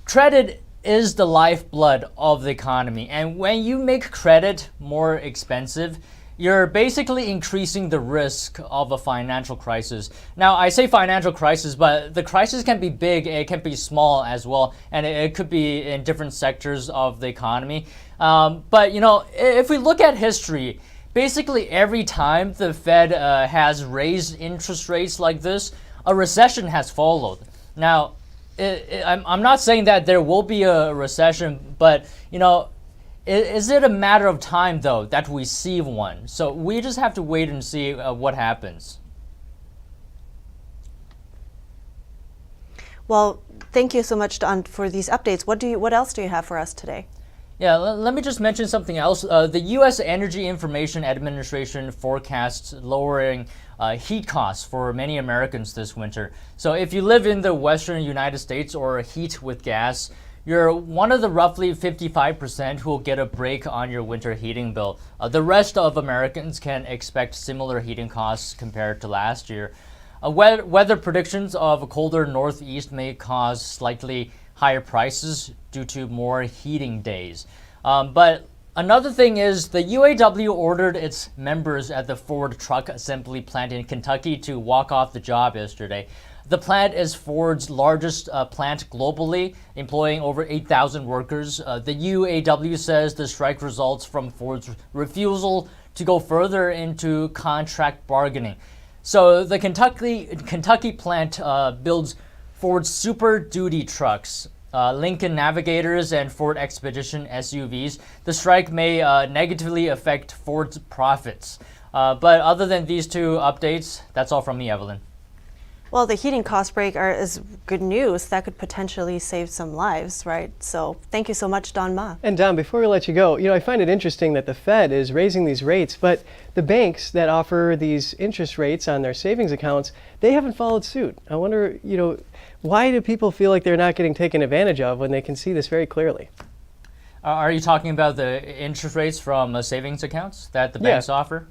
credit is the lifeblood of the economy. And when you make credit more expensive, you're basically increasing the risk of a financial crisis. Now, I say financial crisis, but the crisis can be big, it can be small as well, and it could be in different sectors of the economy. But, if we look at history, basically every time the Fed has raised interest rates like this, a recession has followed. Now, I'm not saying that there will be a recession, but, is it a matter of time, though, that we see one? So we just have to wait and see what happens. Well, thank you so much, Don, for these updates. What else do you have for us today? Yeah, let me just mention something else. The U.S. Energy Information Administration forecasts lowering heat costs for many Americans this winter. So if you live in the western United States or heat with gas, you're one of the roughly 55% who will get a break on your winter heating bill. The rest of Americans can expect similar heating costs compared to last year. Weather predictions of a colder northeast may cause slightly higher prices due to more heating days. But another thing is the UAW ordered its members at the Ford truck assembly plant in Kentucky to walk off the job yesterday. The plant is Ford's largest plant globally, employing over 8,000 workers. The UAW says the strike results from Ford's refusal to go further into contract bargaining. So the Kentucky plant builds Ford's Super Duty trucks, Lincoln Navigators, and Ford Expedition SUVs. The strike may negatively affect Ford's profits. But other than these two updates, that's all from me, Evelyn. Well, the heating cost break is good news. That could potentially save some lives, right? So thank you so much, Don Ma. And Don, before we let you go, I find it interesting that the Fed is raising these rates, but the banks that offer these interest rates on their savings accounts, they haven't followed suit. I wonder, why do people feel like they're not getting taken advantage of when they can see this very clearly? Are you talking about the interest rates from savings accounts that the banks offer?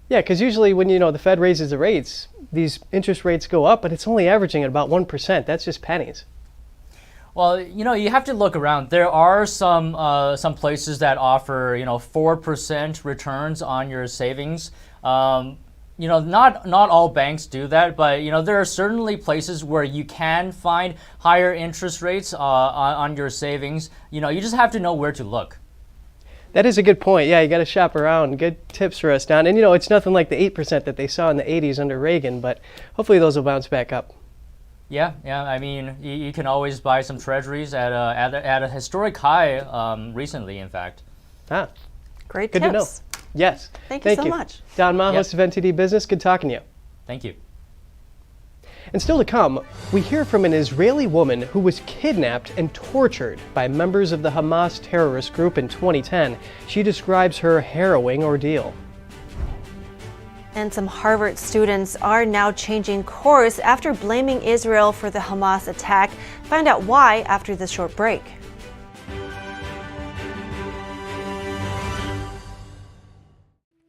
Yeah, because usually when, the Fed raises the rates, these interest rates go up, but it's only averaging at about 1%. That's just pennies. Well, you have to look around. There are some places that offer, 4% returns on your savings. Not all banks do that, but there are certainly places where you can find higher interest rates on your savings. You just have to know where to look. That is a good point. Yeah, you got to shop around. Good tips for us, Don. And it's nothing like the 8% that they saw in the 80s under Reagan, but hopefully those will bounce back up. Yeah. I mean, you can always buy some treasuries at a historic high recently, in fact. Great Good tips. to know. Yes. Thank you so much. Don Ma, host of NTD Business. Good talking to you. Thank you. And still to come, we hear from an Israeli woman who was kidnapped and tortured by members of the Hamas terrorist group in 2010. She describes her harrowing ordeal. And some Harvard students are now changing course after blaming Israel for the Hamas attack. Find out why after this short break.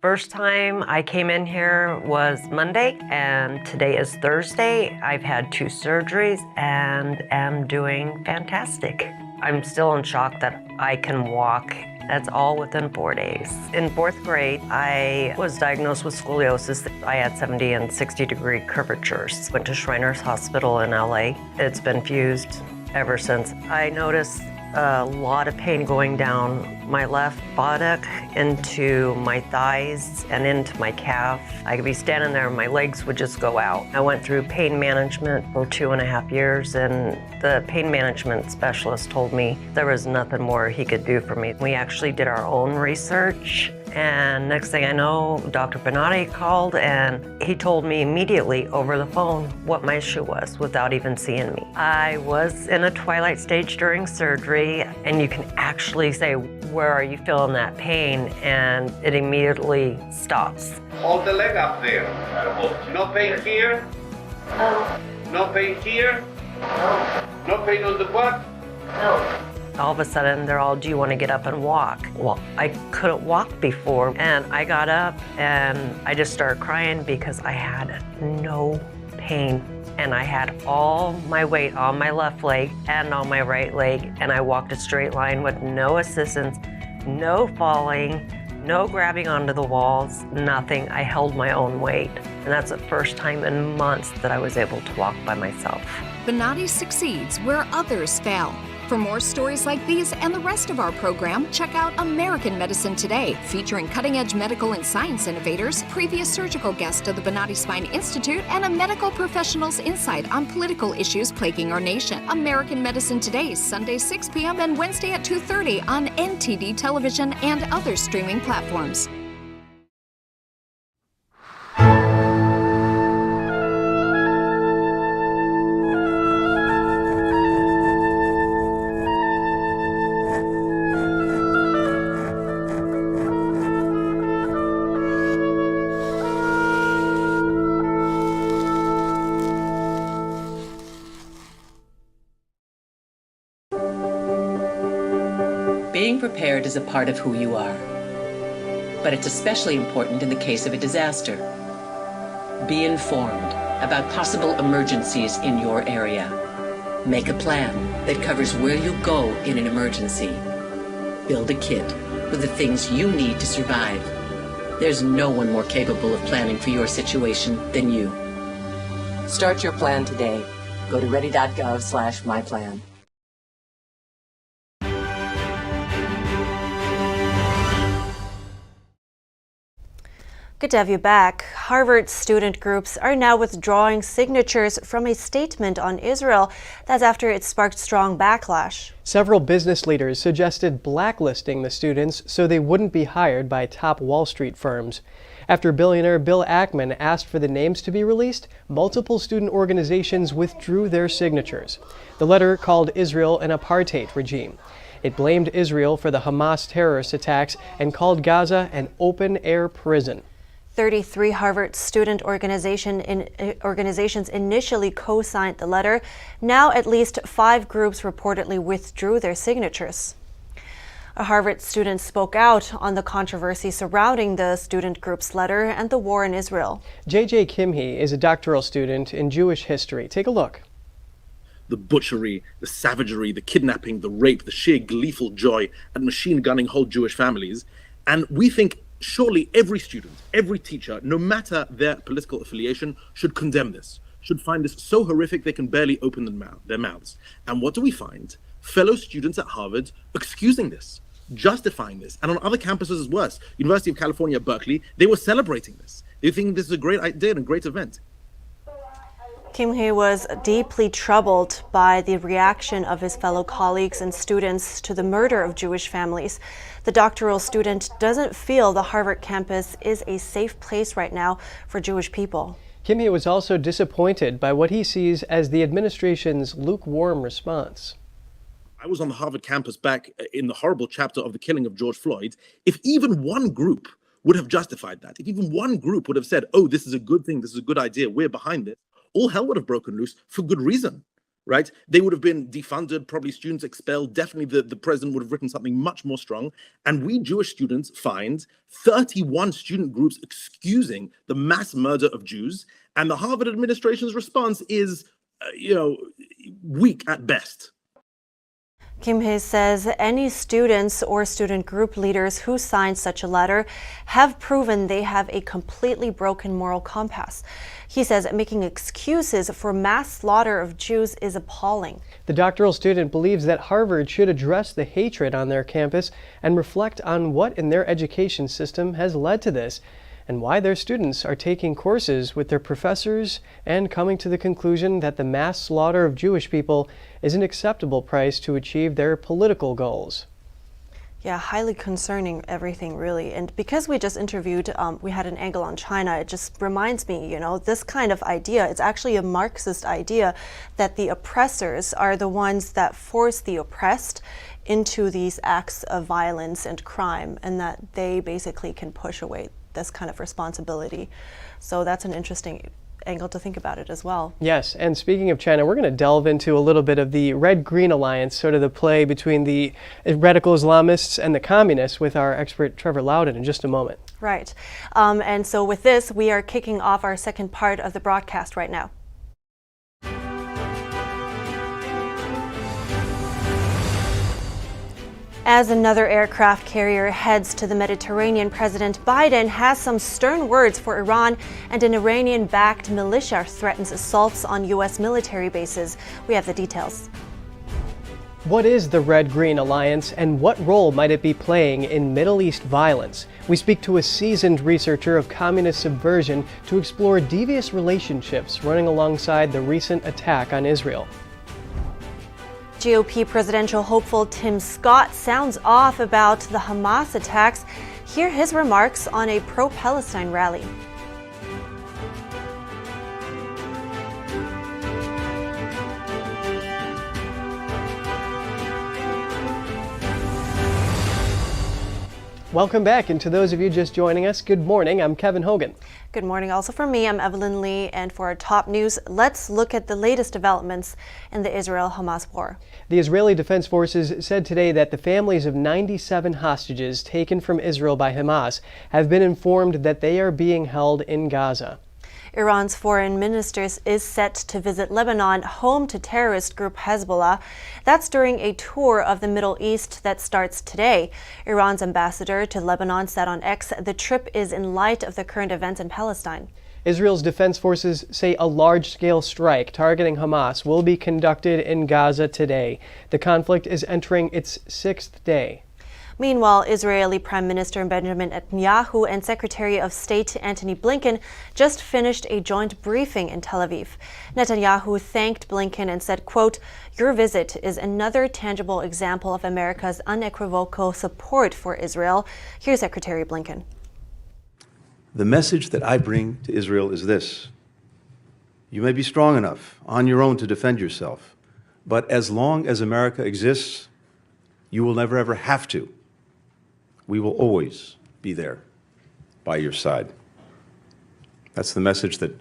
First time I came in here was Monday, and today is Thursday. I've had 2 surgeries and am doing fantastic. I'm still in shock that I can walk. That's all within 4 days. In 4th grade, I was diagnosed with scoliosis. I had 70 and 60-degree curvatures. Went to Shriners Hospital in LA. It's been fused ever since. I noticed a lot of pain going down my left buttock into my thighs and into my calf. I could be standing there and my legs would just go out. I went through pain management for 2.5 years, and the pain management specialist told me there was nothing more he could do for me. We actually did our own research, and next thing I know, Dr. Benatti called and he told me immediately over the phone what my issue was without even seeing me. I was in a twilight stage during surgery, and you can actually say, where are you feeling that pain? And it immediately stops. Hold the leg up there. No pain here? No. No pain here? No. No pain on the butt? No. All of a sudden, they're all, do you want to get up and walk? Well, I couldn't walk before, and I got up and I just started crying because I had no pain. And I had all my weight on my left leg and on my right leg, and I walked a straight line with no assistance, no falling, no grabbing onto the walls, nothing. I held my own weight. And that's the first time in months that I was able to walk by myself. Benatti succeeds where others fail. For more stories like these and the rest of our program, check out American Medicine Today, featuring cutting-edge medical and science innovators, previous surgical guest of the Benatti Spine Institute, and a medical professional's insight on political issues plaguing our nation. American Medicine Today, Sunday 6 p.m. and Wednesday at 2:30 on NTD Television and other streaming platforms. prepared is a part of who you are. But it's especially important in the case of a disaster. Be informed about possible emergencies in your area. Make a plan that covers where you'll go in an emergency. Build a kit with the things you need to survive. There's no one more capable of planning for your situation than you. Start your plan today. Go to ready.gov/myplan. Good to have you back. Harvard student groups are now withdrawing signatures from a statement on Israel. That's after it sparked strong backlash. Several business leaders suggested blacklisting the students so they wouldn't be hired by top Wall Street firms. After billionaire Bill Ackman asked for the names to be released, multiple student organizations withdrew their signatures. The letter called Israel an apartheid regime. It blamed Israel for the Hamas terrorist attacks and called Gaza an open-air prison. 33 Harvard student organizations initially co-signed the letter. Now at least 5 groups reportedly withdrew their signatures. A Harvard student spoke out on the controversy surrounding the student group's letter and the war in Israel. J.J. Kimhi is a doctoral student in Jewish history. Take a look. The butchery, the savagery, the kidnapping, the rape, the sheer gleeful joy at machine gunning whole Jewish families. And we think surely every student, every teacher, no matter their political affiliation, should condemn this, should find this so horrific they can barely open their mouths. And what do we find? Fellow students at Harvard excusing this, justifying this. And on other campuses as worse, University of California, Berkeley, they were celebrating this. They think this is a great idea and a great event. Kimhi was deeply troubled by the reaction of his fellow colleagues and students to the murder of Jewish families. The doctoral student doesn't feel the Harvard campus is a safe place right now for Jewish people. Kimhi was also disappointed by what he sees as the administration's lukewarm response. I was on the Harvard campus back in the horrible chapter of the killing of George Floyd. If even one group would have justified that, if even one group would have said, oh, this is a good thing, this is a good idea, we're behind it, all hell would have broken loose for good reason, right? They would have been defunded, probably students expelled. Definitely the president would have written something much more strong. And we Jewish students find 31 student groups excusing the mass murder of Jews. And the Harvard administration's response is, weak at best. Kimhi says any students or student group leaders who signed such a letter have proven they have a completely broken moral compass. He says making excuses for mass slaughter of Jews is appalling. The doctoral student believes that Harvard should address the hatred on their campus and reflect on what in their education system has led to this, and why their students are taking courses with their professors and coming to the conclusion that the mass slaughter of Jewish people is an acceptable price to achieve their political goals. Yeah, highly concerning everything, really. And because we just interviewed, we had an angle on China, it just reminds me, this kind of idea, it's actually a Marxist idea that the oppressors are the ones that force the oppressed into these acts of violence and crime, and that they basically can push away this kind of responsibility. So that's an interesting angle to think about it as well. Yes, and speaking of China, we're going to delve into a little bit of the Red-Green Alliance, sort of the play between the radical Islamists and the communists with our expert Trevor Loudon in just a moment. Right. And so with this, we are kicking off our second part of the broadcast right now. As another aircraft carrier heads to the Mediterranean, President Biden has some stern words for Iran, and an Iranian-backed militia threatens assaults on U.S. military bases. We have the details. What is the Red-Green Alliance, and what role might it be playing in Middle East violence? We speak to a seasoned researcher of communist subversion to explore devious relationships running alongside the recent attack on Israel. GOP presidential hopeful Tim Scott sounds off about the Hamas attacks. Hear his remarks on a pro-Palestine rally. Welcome back, and to those of you just joining us, good morning. I'm Kevin Hogan. Good morning also from me. I'm Evelyn Lee, and for our top news, let's look at the latest developments in the Israel-Hamas war. The Israeli Defense Forces said today that the families of 97 hostages taken from Israel by Hamas have been informed that they are being held in Gaza. Iran's foreign minister is set to visit Lebanon, home to terrorist group Hezbollah. That's during a tour of the Middle East that starts today. Iran's ambassador to Lebanon said on X the trip is in light of the current events in Palestine. Israel's defense forces say a large-scale strike targeting Hamas will be conducted in Gaza today. The conflict is entering its 6th day. Meanwhile, Israeli Prime Minister Benjamin Netanyahu and Secretary of State Antony Blinken just finished a joint briefing in Tel Aviv. Netanyahu thanked Blinken and said, quote, "Your visit is another tangible example of America's unequivocal support for Israel." Here's Secretary Blinken. The message that I bring to Israel is this: you may be strong enough on your own to defend yourself, but as long as America exists, you will never ever have to. We will always be there by your side. That's the message that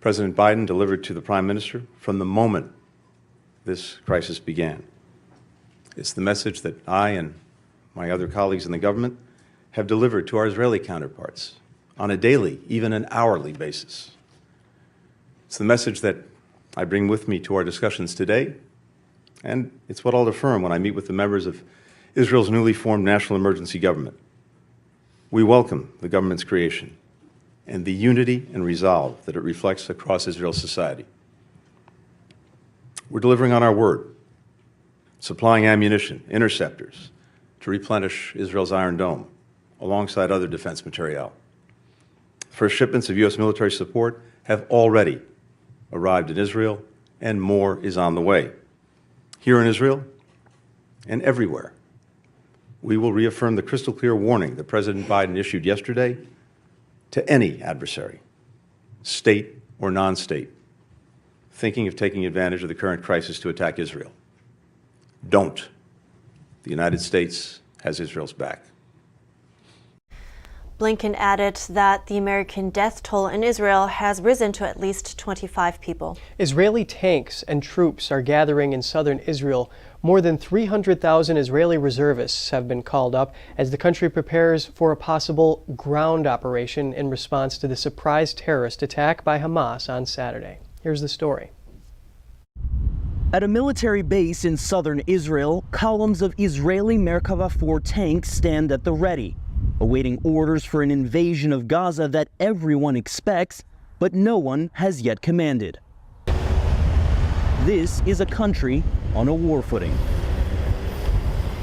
President Biden delivered to the Prime Minister from the moment this crisis began. It's the message that I and my other colleagues in the government have delivered to our Israeli counterparts on a daily, even an hourly basis. It's the message that I bring with me to our discussions today, and it's what I'll affirm when I meet with the members of Israel's newly formed national emergency government. We welcome the government's creation and the unity and resolve that it reflects across Israel's society. We're delivering on our word, supplying ammunition, interceptors, to replenish Israel's Iron Dome, alongside other defense materiel. First shipments of U.S. military support have already arrived in Israel, and more is on the way. Here in Israel and everywhere, we will reaffirm the crystal clear warning that President Biden issued yesterday to any adversary, state or non-state, thinking of taking advantage of the current crisis to attack Israel. Don't. The United States has Israel's back. Blinken added that the American death toll in Israel has risen to at least 25 people. Israeli tanks and troops are gathering in southern Israel. More than 300,000 Israeli reservists have been called up as the country prepares for a possible ground operation in response to the surprise terrorist attack by Hamas on Saturday. Here's the story. At a military base in southern Israel, columns of Israeli Merkava 4 tanks stand at the ready, awaiting orders for an invasion of Gaza that everyone expects, but no one has yet commanded. This is a country on a war footing.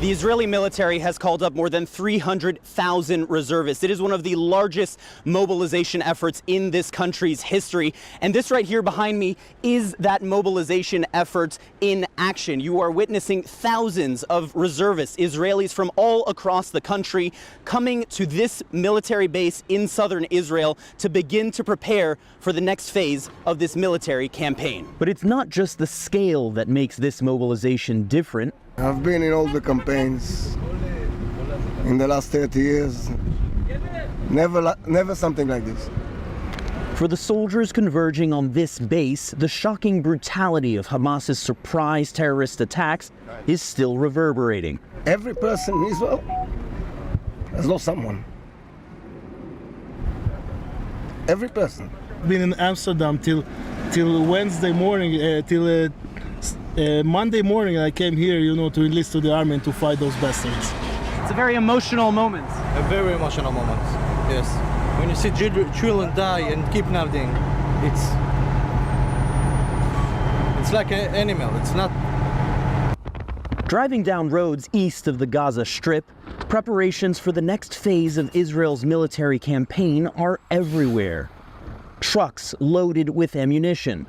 The Israeli military has called up more than 300,000 reservists. It is one of the largest mobilization efforts in this country's history. And this right here behind me is that mobilization effort in action. You are witnessing thousands of reservists, Israelis from all across the country, coming to this military base in southern Israel to begin to prepare for the next phase of this military campaign. But it's not just the scale that makes this mobilization different. I've been in all the campaigns in the last 30 years. Never something like this. For the soldiers converging on this base, the shocking brutality of Hamas's surprise terrorist attacks is still reverberating. Every person in Israel has lost someone. Every person. Been in Amsterdam till Wednesday morning, till Monday morning I came here, to enlist to the army and to fight those bastards. It's a very emotional moment. A very emotional moment, yes. When you see children die and keep nothing, it's like an animal, it's not. Driving down roads east of the Gaza Strip, preparations for the next phase of Israel's military campaign are everywhere. Trucks loaded with ammunition,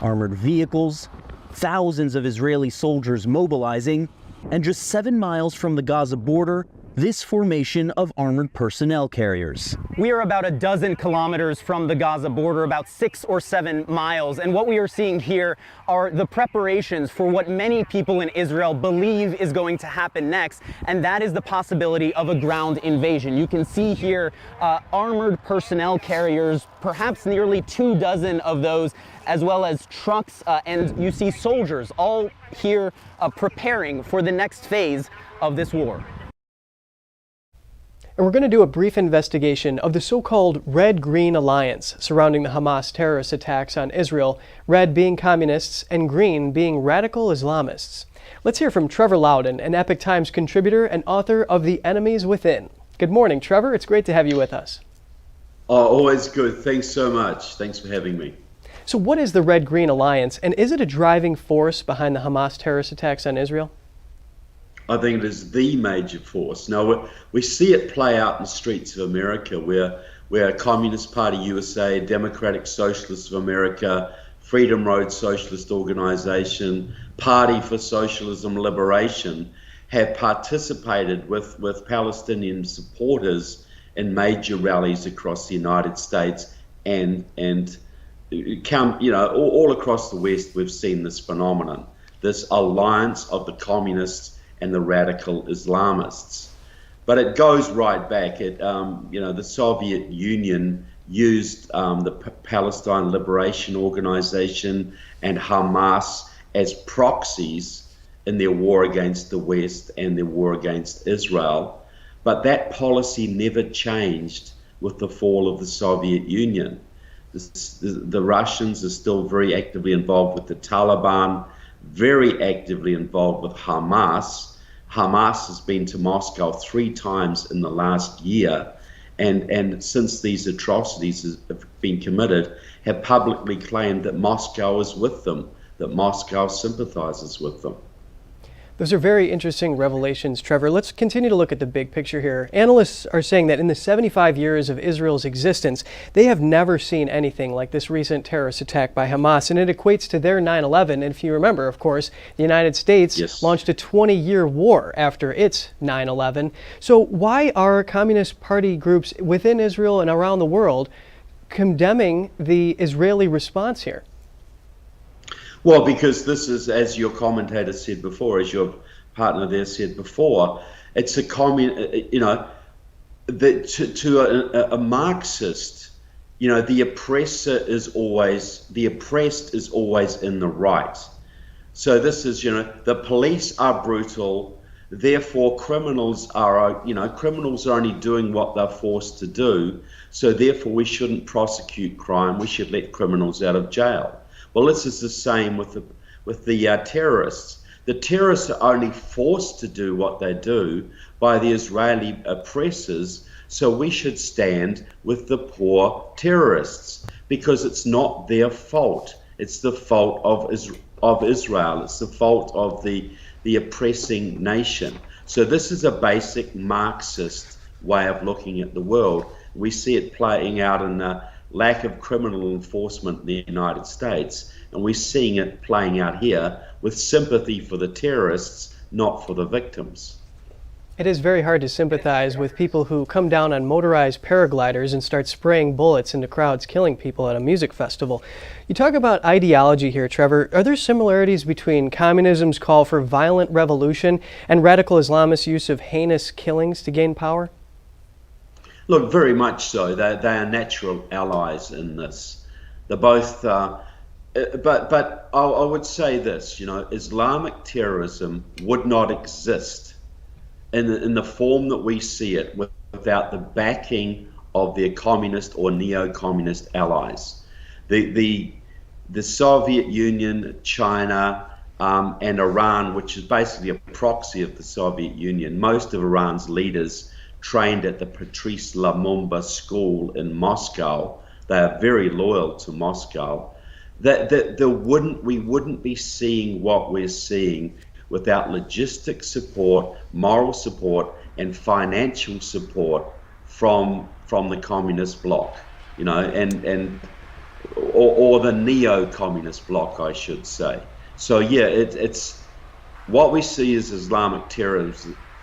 armored vehicles, thousands of Israeli soldiers mobilizing, and just 7 miles from the Gaza border, this formation of armored personnel carriers. We are about a dozen kilometers from the Gaza border, about 6 or 7 miles, and what we are seeing here are the preparations for what many people in Israel believe is going to happen next, and that is the possibility of a ground invasion. You can see here armored personnel carriers, perhaps nearly 24 of those, as well as trucks, and you see soldiers all here preparing for the next phase of this war. And we're going to do a brief investigation of the so-called Red-Green Alliance surrounding the Hamas terrorist attacks on Israel, red being communists and green being radical Islamists. Let's hear from Trevor Loudon, an Epoch Times contributor and author of The Enemies Within. Good morning, Trevor. It's great to have you with us. Oh, always good. Thanks so much. Thanks for having me. So what is the Red-Green Alliance, and is it a driving force behind the Hamas terrorist attacks on Israel? I think it is the major force. Now, we see it play out in the streets of America, where Communist Party USA, Democratic Socialists of America, Freedom Road Socialist Organization, Party for Socialism Liberation have participated with Palestinian supporters in major rallies across the United States and all across the West. We've seen this phenomenon, this alliance of the communists and the radical Islamists. But it goes right back. The Soviet Union used the Palestine Liberation Organization and Hamas as proxies in their war against the West and their war against Israel. But that policy never changed with the fall of the Soviet Union. The Russians are still very actively involved with the Taliban, very actively involved with Hamas. Hamas has been to Moscow 3 times in the last year, and since these atrocities have been committed, have publicly claimed that Moscow is with them, that Moscow sympathizes with them. Those are very interesting revelations, Trevor. Let's continue to look at the big picture here. Analysts are saying that in the 75 years of Israel's existence, they have never seen anything like this recent terrorist attack by Hamas, and it equates to their 9/11. And if you remember, of course, the United States launched a 20-year war after its 9/11. So why are Communist Party groups within Israel and around the world condemning the Israeli response here? Well, because this is, as your commentator said before, as your partner there said before, it's a to a Marxist, the oppressed is always in the right. So this is, the police are brutal, therefore criminals are only doing what they're forced to do. So therefore we shouldn't prosecute crime. We should let criminals out of jail. Well, this is the same with the terrorists. The terrorists are only forced to do what they do by the Israeli oppressors, so we should stand with the poor terrorists because it's not their fault. It's the fault of Israel. It's the fault of the oppressing nation. So this is a basic Marxist way of looking at the world. We see it playing out in lack of criminal enforcement in the United States, and we're seeing it playing out here with sympathy for the terrorists, not for the victims. It is very hard to sympathize with people who come down on motorized paragliders and start spraying bullets into crowds, killing people at a music festival. You talk about ideology here, Trevor. Are there similarities between communism's call for violent revolution and radical Islamist use of heinous killings to gain power? Look, very much so. They are natural allies in this. They're both, but I would say this, Islamic terrorism would not exist in the form that we see it without the backing of their communist or neo-communist allies. The Soviet Union, China, and Iran, which is basically a proxy of the Soviet Union, most of Iran's leaders trained at the Patrice Lumumba school in Moscow. They are very loyal to Moscow. We wouldn't be seeing what we're seeing without logistic support, moral support, and financial support from the communist bloc, or the neo-communist bloc, I should say. So yeah, it's what we see as Islamic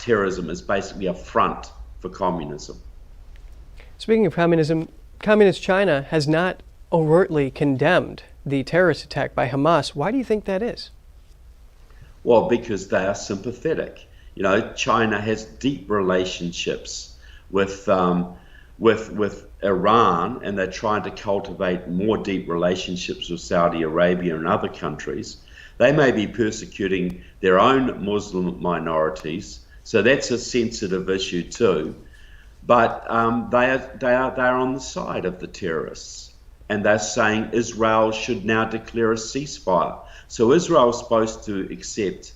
terrorism is basically a front for communism. Speaking of communism, Communist China has not overtly condemned the terrorist attack by Hamas. Why do you think that is? Well, because they are sympathetic. You know, China has deep relationships with Iran, and they're trying to cultivate more deep relationships with Saudi Arabia and other countries. They may be persecuting their own Muslim minorities, so that's a sensitive issue too. But they are on the side of the terrorists, and they're saying Israel should now declare a ceasefire. So Israel is supposed to accept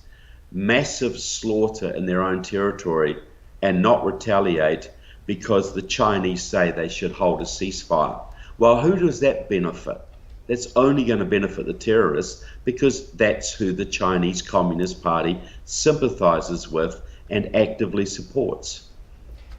massive slaughter in their own territory and not retaliate because the Chinese say they should hold a ceasefire. Well, who does that benefit? That's only going to benefit the terrorists, because that's who the Chinese Communist Party sympathizes with and actively supports.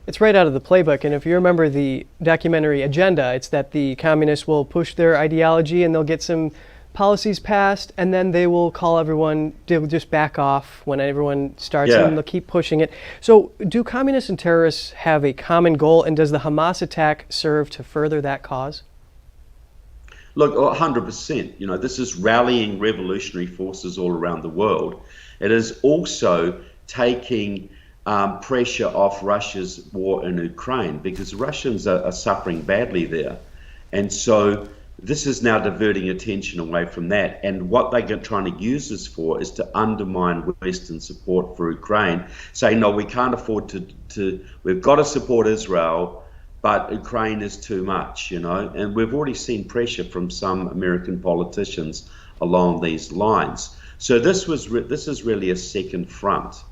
It's right out of the playbook, and if you remember the documentary Agenda, it's that the communists will push their ideology and they'll get some policies passed, and then they will call everyone, they'll just back off when everyone starts, and they'll keep pushing it. So do communists and terrorists have a common goal, and does the Hamas attack serve to further that cause? Look, 100%. You know, this is rallying revolutionary forces all around the world. It is also taking pressure off Russia's war in Ukraine, because Russians are suffering badly there. And so this is now diverting attention away from that. And what they're trying to use this for is to undermine Western support for Ukraine, saying, no, we can't afford we've got to support Israel, but Ukraine is too much, you know. And we've already seen pressure from some American politicians along these lines. So this is really a second front.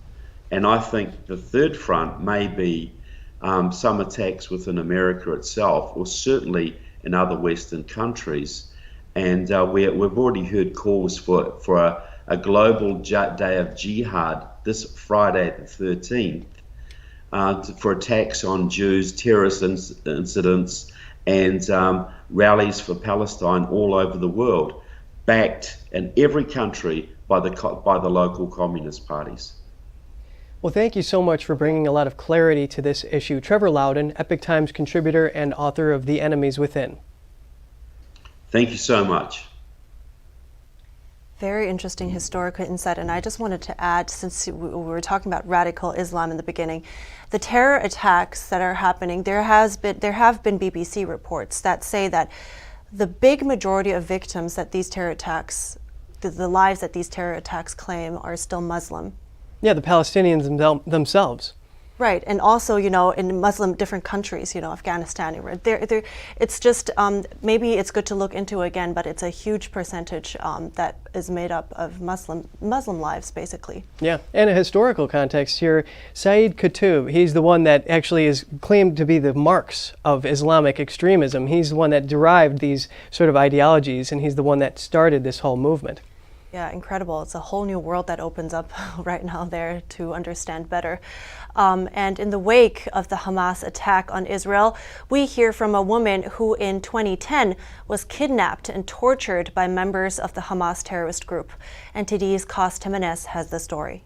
And I think the third front may be some attacks within America itself, or certainly in other Western countries. And we've already heard calls for a global day of jihad this Friday the 13th for attacks on Jews, terrorist incidents, and rallies for Palestine all over the world, backed in every country by the local communist parties. Well, thank you so much for bringing a lot of clarity to this issue. Trevor Loudon, Epoch Times contributor and author of The Enemies Within. Thank you so much. Very interesting historical insight, and I just wanted to add, since we were talking about radical Islam in the beginning, the terror attacks that are happening, there have been BBC reports that say that the big majority of victims that these terror attacks, the lives that these terror attacks claim, are still Muslim. Yeah, the Palestinians themselves. Right, and also, you know, in Muslim different countries, you know, Afghanistan, it's just, maybe it's good to look into again, but it's a huge percentage that is made up of Muslim lives, basically. Yeah, and a historical context here, Saeed Qutb, he's the one that actually is claimed to be the Marx of Islamic extremism. He's the one that derived these sort of ideologies, and he's the one that started this whole movement. Yeah, incredible. It's a whole new world that opens up right now there to understand better. And in the wake of the Hamas attack on Israel, we hear from a woman who in 2010 was kidnapped and tortured by members of the Hamas terrorist group. NTD's Cost Jimenez has the story.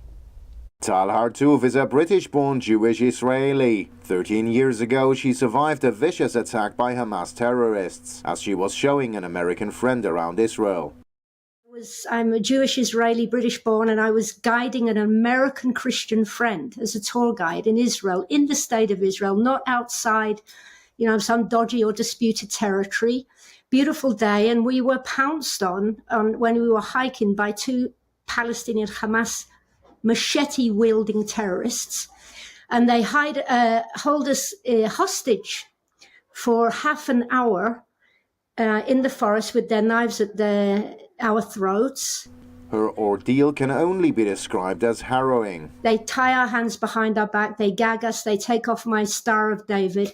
Tal Hartouf is a British-born Jewish Israeli. 13 years ago, she survived a vicious attack by Hamas terrorists as she was showing an American friend around Israel. I'm a Jewish Israeli, British born, and I was guiding an American Christian friend as a tour guide in Israel, in the state of Israel, not outside, you know, some dodgy or disputed territory. Beautiful day, and we were pounced on when we were hiking by two Palestinian Hamas machete-wielding terrorists, and they hold us hostage for half an hour in the forest with their knives at our throats. Her ordeal can only be described as harrowing. They tie our hands behind our back, they gag us, they take off my Star of David,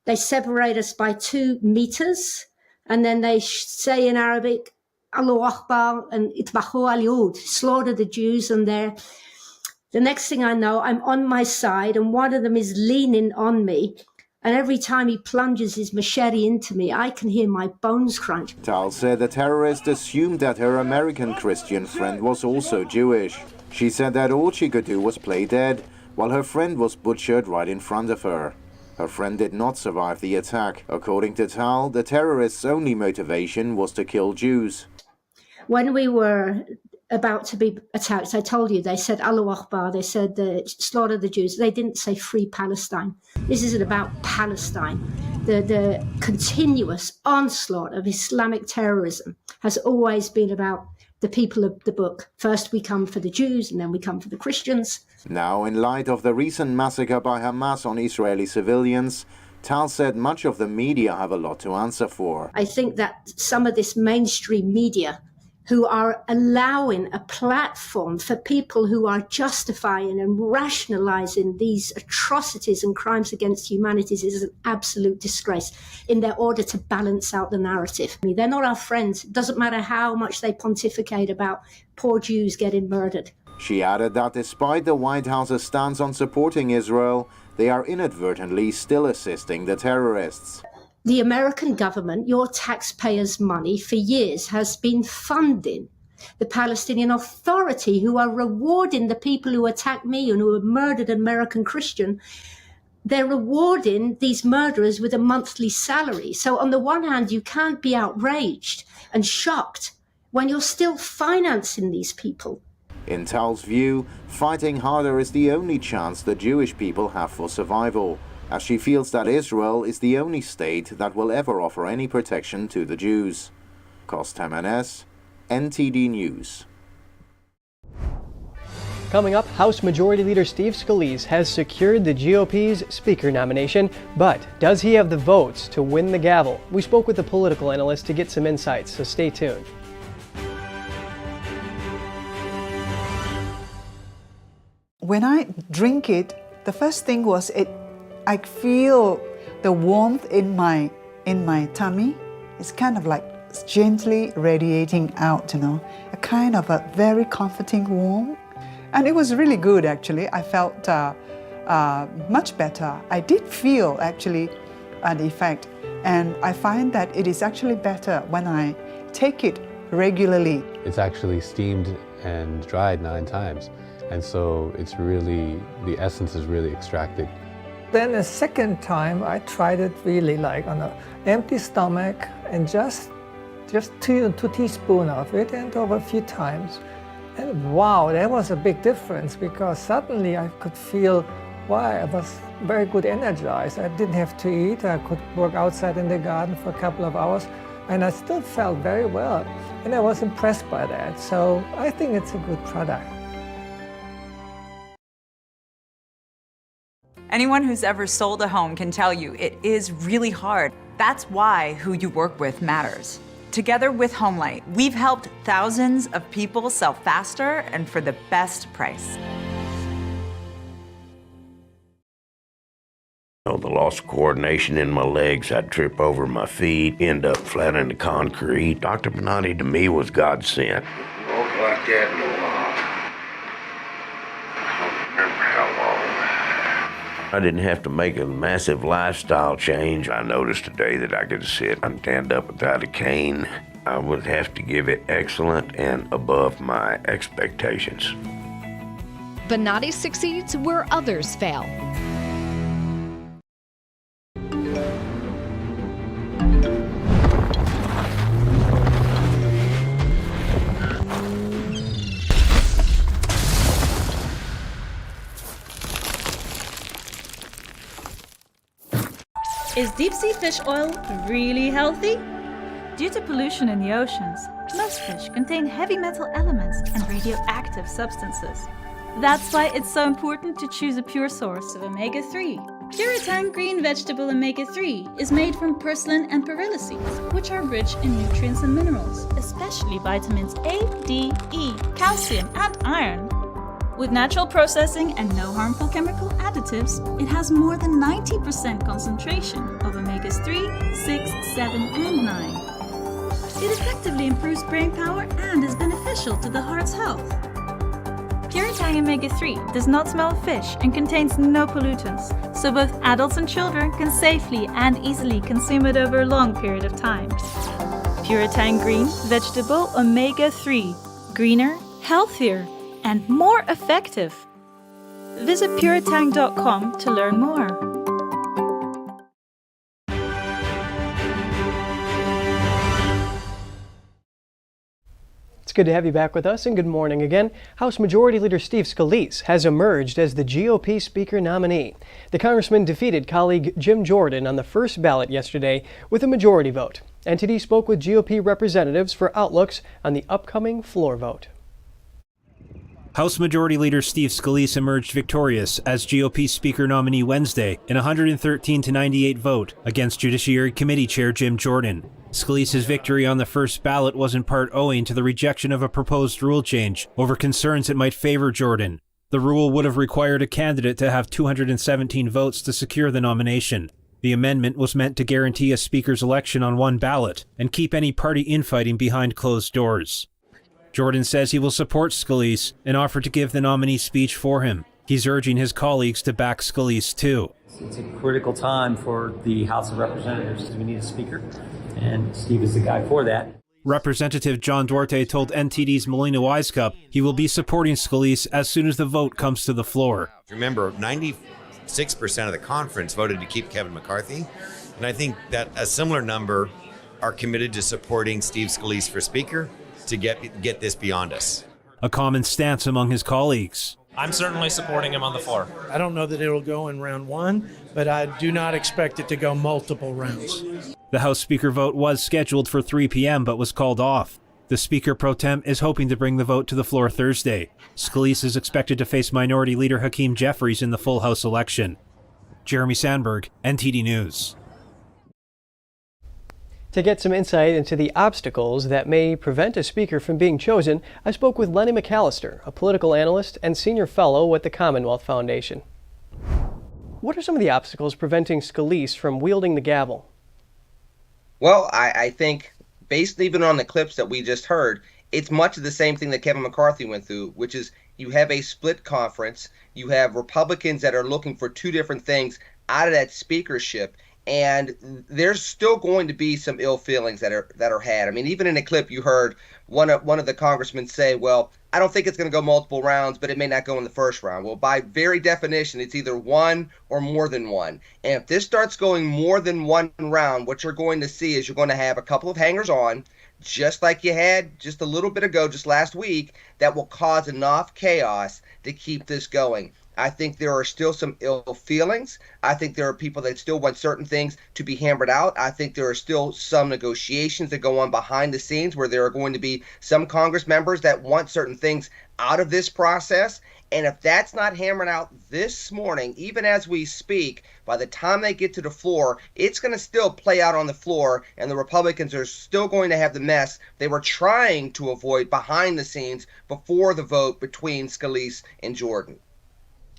they separate us by 2 meters, and then they say in Arabic, Allahu Akbar and Itbahu al-Yud, slaughter the Jews, and the next thing I know, I'm on my side, and one of them is leaning on me. And every time he plunges his machete into me, I can hear my bones crunch. Tal said the terrorist assumed that her American Christian friend was also Jewish. She said that all she could do was play dead, while her friend was butchered right in front of her. Her friend did not survive the attack. According to Tal, the terrorists' only motivation was to kill Jews. When we were about to be attacked, I told you, they said Allahu Akbar, they said slaughter the Jews. They didn't say free Palestine. This isn't about Palestine. The continuous onslaught of Islamic terrorism has always been about the people of the book. First we come for the Jews and then we come for the Christians. Now, in light of the recent massacre by Hamas on Israeli civilians, Tal said much of the media have a lot to answer for. I think that some of this mainstream media who are allowing a platform for people who are justifying and rationalizing these atrocities and crimes against humanity is an absolute disgrace in their order to balance out the narrative. I mean, they're not our friends. It doesn't matter how much they pontificate about poor Jews getting murdered. She added that despite the White House's stance on supporting Israel, they are inadvertently still assisting the terrorists. The American government, your taxpayers' money, for years has been funding the Palestinian Authority, who are rewarding the people who attacked me and who have murdered an American Christian. They're rewarding these murderers with a monthly salary. So on the one hand, you can't be outraged and shocked when you're still financing these people. In Tal's view, fighting harder is the only chance the Jewish people have for survival, as she feels that Israel is the only state that will ever offer any protection to the Jews. Kostem Enes, NTD News. Coming up, House Majority Leader Steve Scalise has secured the GOP's Speaker nomination, but does he have the votes to win the gavel? We spoke with a political analyst to get some insights, so stay tuned. When I drink it, the first thing was I feel the warmth in my tummy. It's kind of like gently radiating out, a kind of a very comforting warmth. And it was really good, actually. I felt much better. I did feel, actually, an effect. And I find that it is actually better when I take it regularly. It's actually steamed and dried 9 times. And so it's really, the essence is really extracted. Then a second time, I tried it really like on an empty stomach and just 2 teaspoons of it, and over a few times. And wow, that was a big difference, because suddenly I could feel, wow, I was very good energized. I didn't have to eat. I could work outside in the garden for a couple of hours, and I still felt very well. And I was impressed by that. So I think it's a good product. Anyone who's ever sold a home can tell you it is really hard. That's why who you work with matters. Together with HomeLight, we've helped thousands of people sell faster and for the best price. The loss of coordination in my legs, I'd trip over my feet, end up flat in the concrete. Dr. Benatti to me was God sent. Walk like that in a while. I don't remember how long. I didn't have to make a massive lifestyle change. I noticed today that I could sit and stand up without a cane. I would have to give it excellent and above my expectations. Benatti succeeds where others fail. Is deep-sea fish oil really healthy? Due to pollution in the oceans, most fish contain heavy metal elements and radioactive substances. That's why it's so important to choose a pure source of omega-3. Puritan Green Vegetable Omega-3 is made from purslane and perilla seeds, which are rich in nutrients and minerals, especially vitamins A, D, E, calcium, and iron. With natural processing and no harmful chemical additives, it has more than 90% concentration of omegas 3, 6, 7, and 9. It effectively improves brain power and is beneficial to the heart's health. Puritan Omega-3 does not smell of fish and contains no pollutants, so both adults and children can safely and easily consume it over a long period of time. Puritan Green Vegetable Omega-3. Greener, healthier, and more effective. Visit puretang.com to learn more. It's good to have you back with us, and good morning again. House Majority Leader Steve Scalise has emerged as the GOP Speaker nominee. The congressman defeated colleague Jim Jordan on the first ballot yesterday with a majority vote. NTD spoke with GOP representatives for outlooks on the upcoming floor vote. House Majority Leader Steve Scalise emerged victorious as GOP Speaker nominee Wednesday in a 113-98 vote against Judiciary Committee Chair Jim Jordan. Scalise's victory on the first ballot was in part owing to the rejection of a proposed rule change over concerns it might favor Jordan. The rule would have required a candidate to have 217 votes to secure the nomination. The amendment was meant to guarantee a speaker's election on one ballot and keep any party infighting behind closed doors. Jordan says he will support Scalise and offered to give the nominee speech for him. He's urging his colleagues to back Scalise too. It's a critical time for the House of Representatives. We need a speaker, and Steve is the guy for that. Representative John Duarte told NTD's Melina Wisecup he will be supporting Scalise as soon as the vote comes to the floor. Remember, 96% of the conference voted to keep Kevin McCarthy, and I think that a similar number are committed to supporting Steve Scalise for Speaker to get this beyond us. A common stance among his colleagues. I'm certainly supporting him on the floor. I don't know that it'll go in round one, but I do not expect it to go multiple rounds. The House Speaker vote was scheduled for 3 p.m. but was called off. The Speaker pro tem is hoping to bring the vote to the floor Thursday. Scalise is expected to face Minority Leader Hakeem Jeffries in the full House election. Jeremy Sandberg, NTD News. To get some insight into the obstacles that may prevent a speaker from being chosen, I spoke with Lenny McAllister, a political analyst and senior fellow with the Commonwealth Foundation. What are some of the obstacles preventing Scalise from wielding the gavel? Well, I think, based even on the clips that we just heard, it's much of the same thing that Kevin McCarthy went through, which is you have a split conference, you have Republicans that are looking for two different things out of that speakership, and there's still going to be some ill feelings that are had. I mean, even in a clip you heard one of the congressmen say, well, I don't think it's going to go multiple rounds, but it may not go in the first round. Well, by very definition, it's either one or more than one. And if this starts going more than one round, what you're going to see is you're going to have a couple of hangers on, just like you had just a little bit ago, just last week, that will cause enough chaos to keep this going. I think there are still some ill feelings. I think there are people that still want certain things to be hammered out. I think there are still some negotiations that go on behind the scenes where there are going to be some Congress members that want certain things out of this process. And if that's not hammered out this morning, even as we speak, by the time they get to the floor, it's going to still play out on the floor, and the Republicans are still going to have the mess they were trying to avoid behind the scenes before the vote between Scalise and Jordan.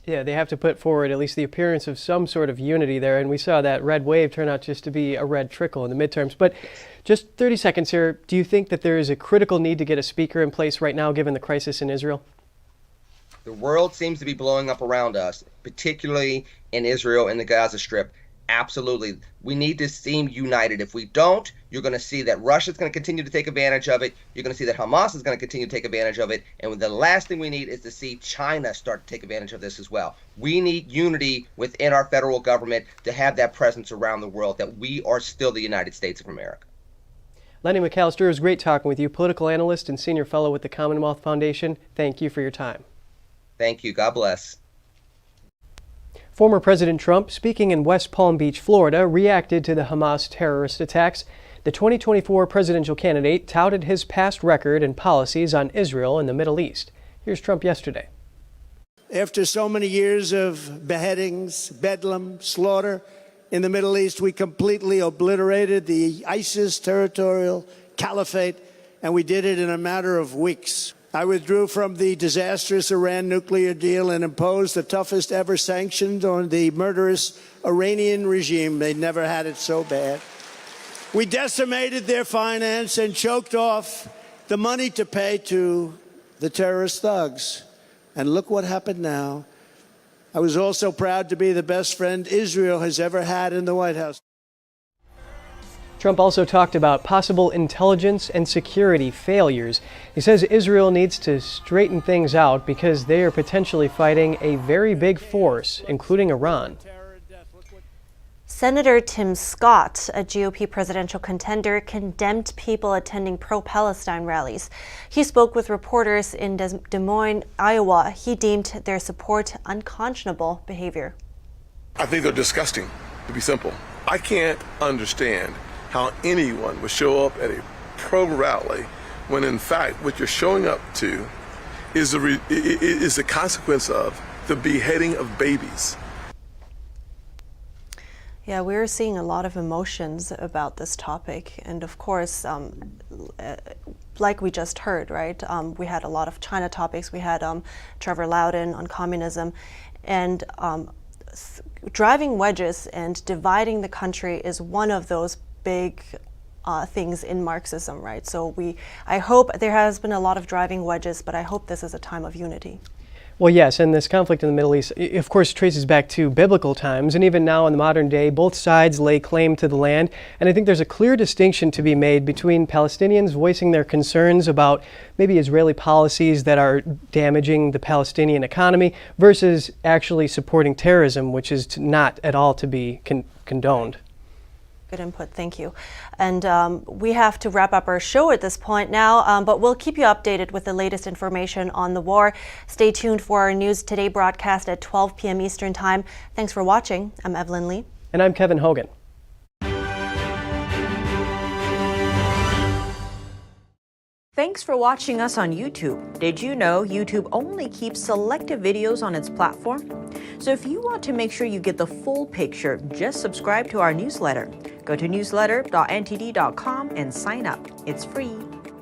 Yeah, they have to put forward at least the appearance of some sort of unity there, and we saw that red wave turn out just to be a red trickle in the midterms. But just 30 seconds here, do you think that there is a critical need to get a speaker in place right now given the crisis in Israel? The world seems to be blowing up around us, particularly in Israel and the Gaza Strip. Absolutely. We need to seem united. If we don't, you're going to see that Russia's going to continue to take advantage of it. You're going to see that Hamas is going to continue to take advantage of it. And the last thing we need is to see China start to take advantage of this as well. We need unity within our federal government to have that presence around the world, that we are still the United States of America. Lenny McAllister, it was great talking with you, political analyst and senior fellow with the Commonwealth Foundation. Thank you for your time. Thank you. God bless. Former President Trump, speaking in West Palm Beach, Florida, reacted to the Hamas terrorist attacks. The 2024 presidential candidate touted his past record and policies on Israel and the Middle East. Here's Trump yesterday. After so many years of beheadings, bedlam, slaughter in the Middle East, we completely obliterated the ISIS territorial caliphate, and we did it in a matter of weeks. I withdrew from the disastrous Iran nuclear deal and imposed the toughest ever sanctions on the murderous Iranian regime. They never had it so bad. We decimated their finance and choked off the money to pay to the terrorist thugs. And look what happened now. I was also proud to be the best friend Israel has ever had in the White House. Trump also talked about possible intelligence and security failures. He says Israel needs to straighten things out because they are potentially fighting a very big force, including Iran. Senator Tim Scott, a GOP presidential contender, condemned people attending pro-Palestine rallies. He spoke with reporters in Des Moines, Iowa. He deemed their support unconscionable behavior. I think they're disgusting, to be simple. I can't understand how anyone would show up at a pro-rally when in fact what you're showing up to is the consequence of the beheading of babies. Yeah, we're seeing a lot of emotions about this topic. And of course, like we just heard, right? We had a lot of China topics. We had Trevor Loudon on communism. And driving wedges and dividing the country is one of those big things in Marxism, right? So I hope there has been a lot of driving wedges, but I hope this is a time of unity. Well, yes, and this conflict in the Middle East, of course, traces back to biblical times, and even now in the modern day, both sides lay claim to the land, and I think there's a clear distinction to be made between Palestinians voicing their concerns about maybe Israeli policies that are damaging the Palestinian economy versus actually supporting terrorism, which is not at all to be condoned. Good input, thank you. And we have to wrap up our show at this point now, but we'll keep you updated with the latest information on the war. Stay tuned for our News Today broadcast at 12 p.m. Eastern Time. Thanks for watching. I'm Evelyn Lee. And I'm Kevin Hogan. Thanks for watching us on YouTube. Did you know YouTube only keeps selective videos on its platform? So if you want to make sure you get the full picture, just subscribe to our newsletter. Go to newsletter.ntd.com and sign up. It's free.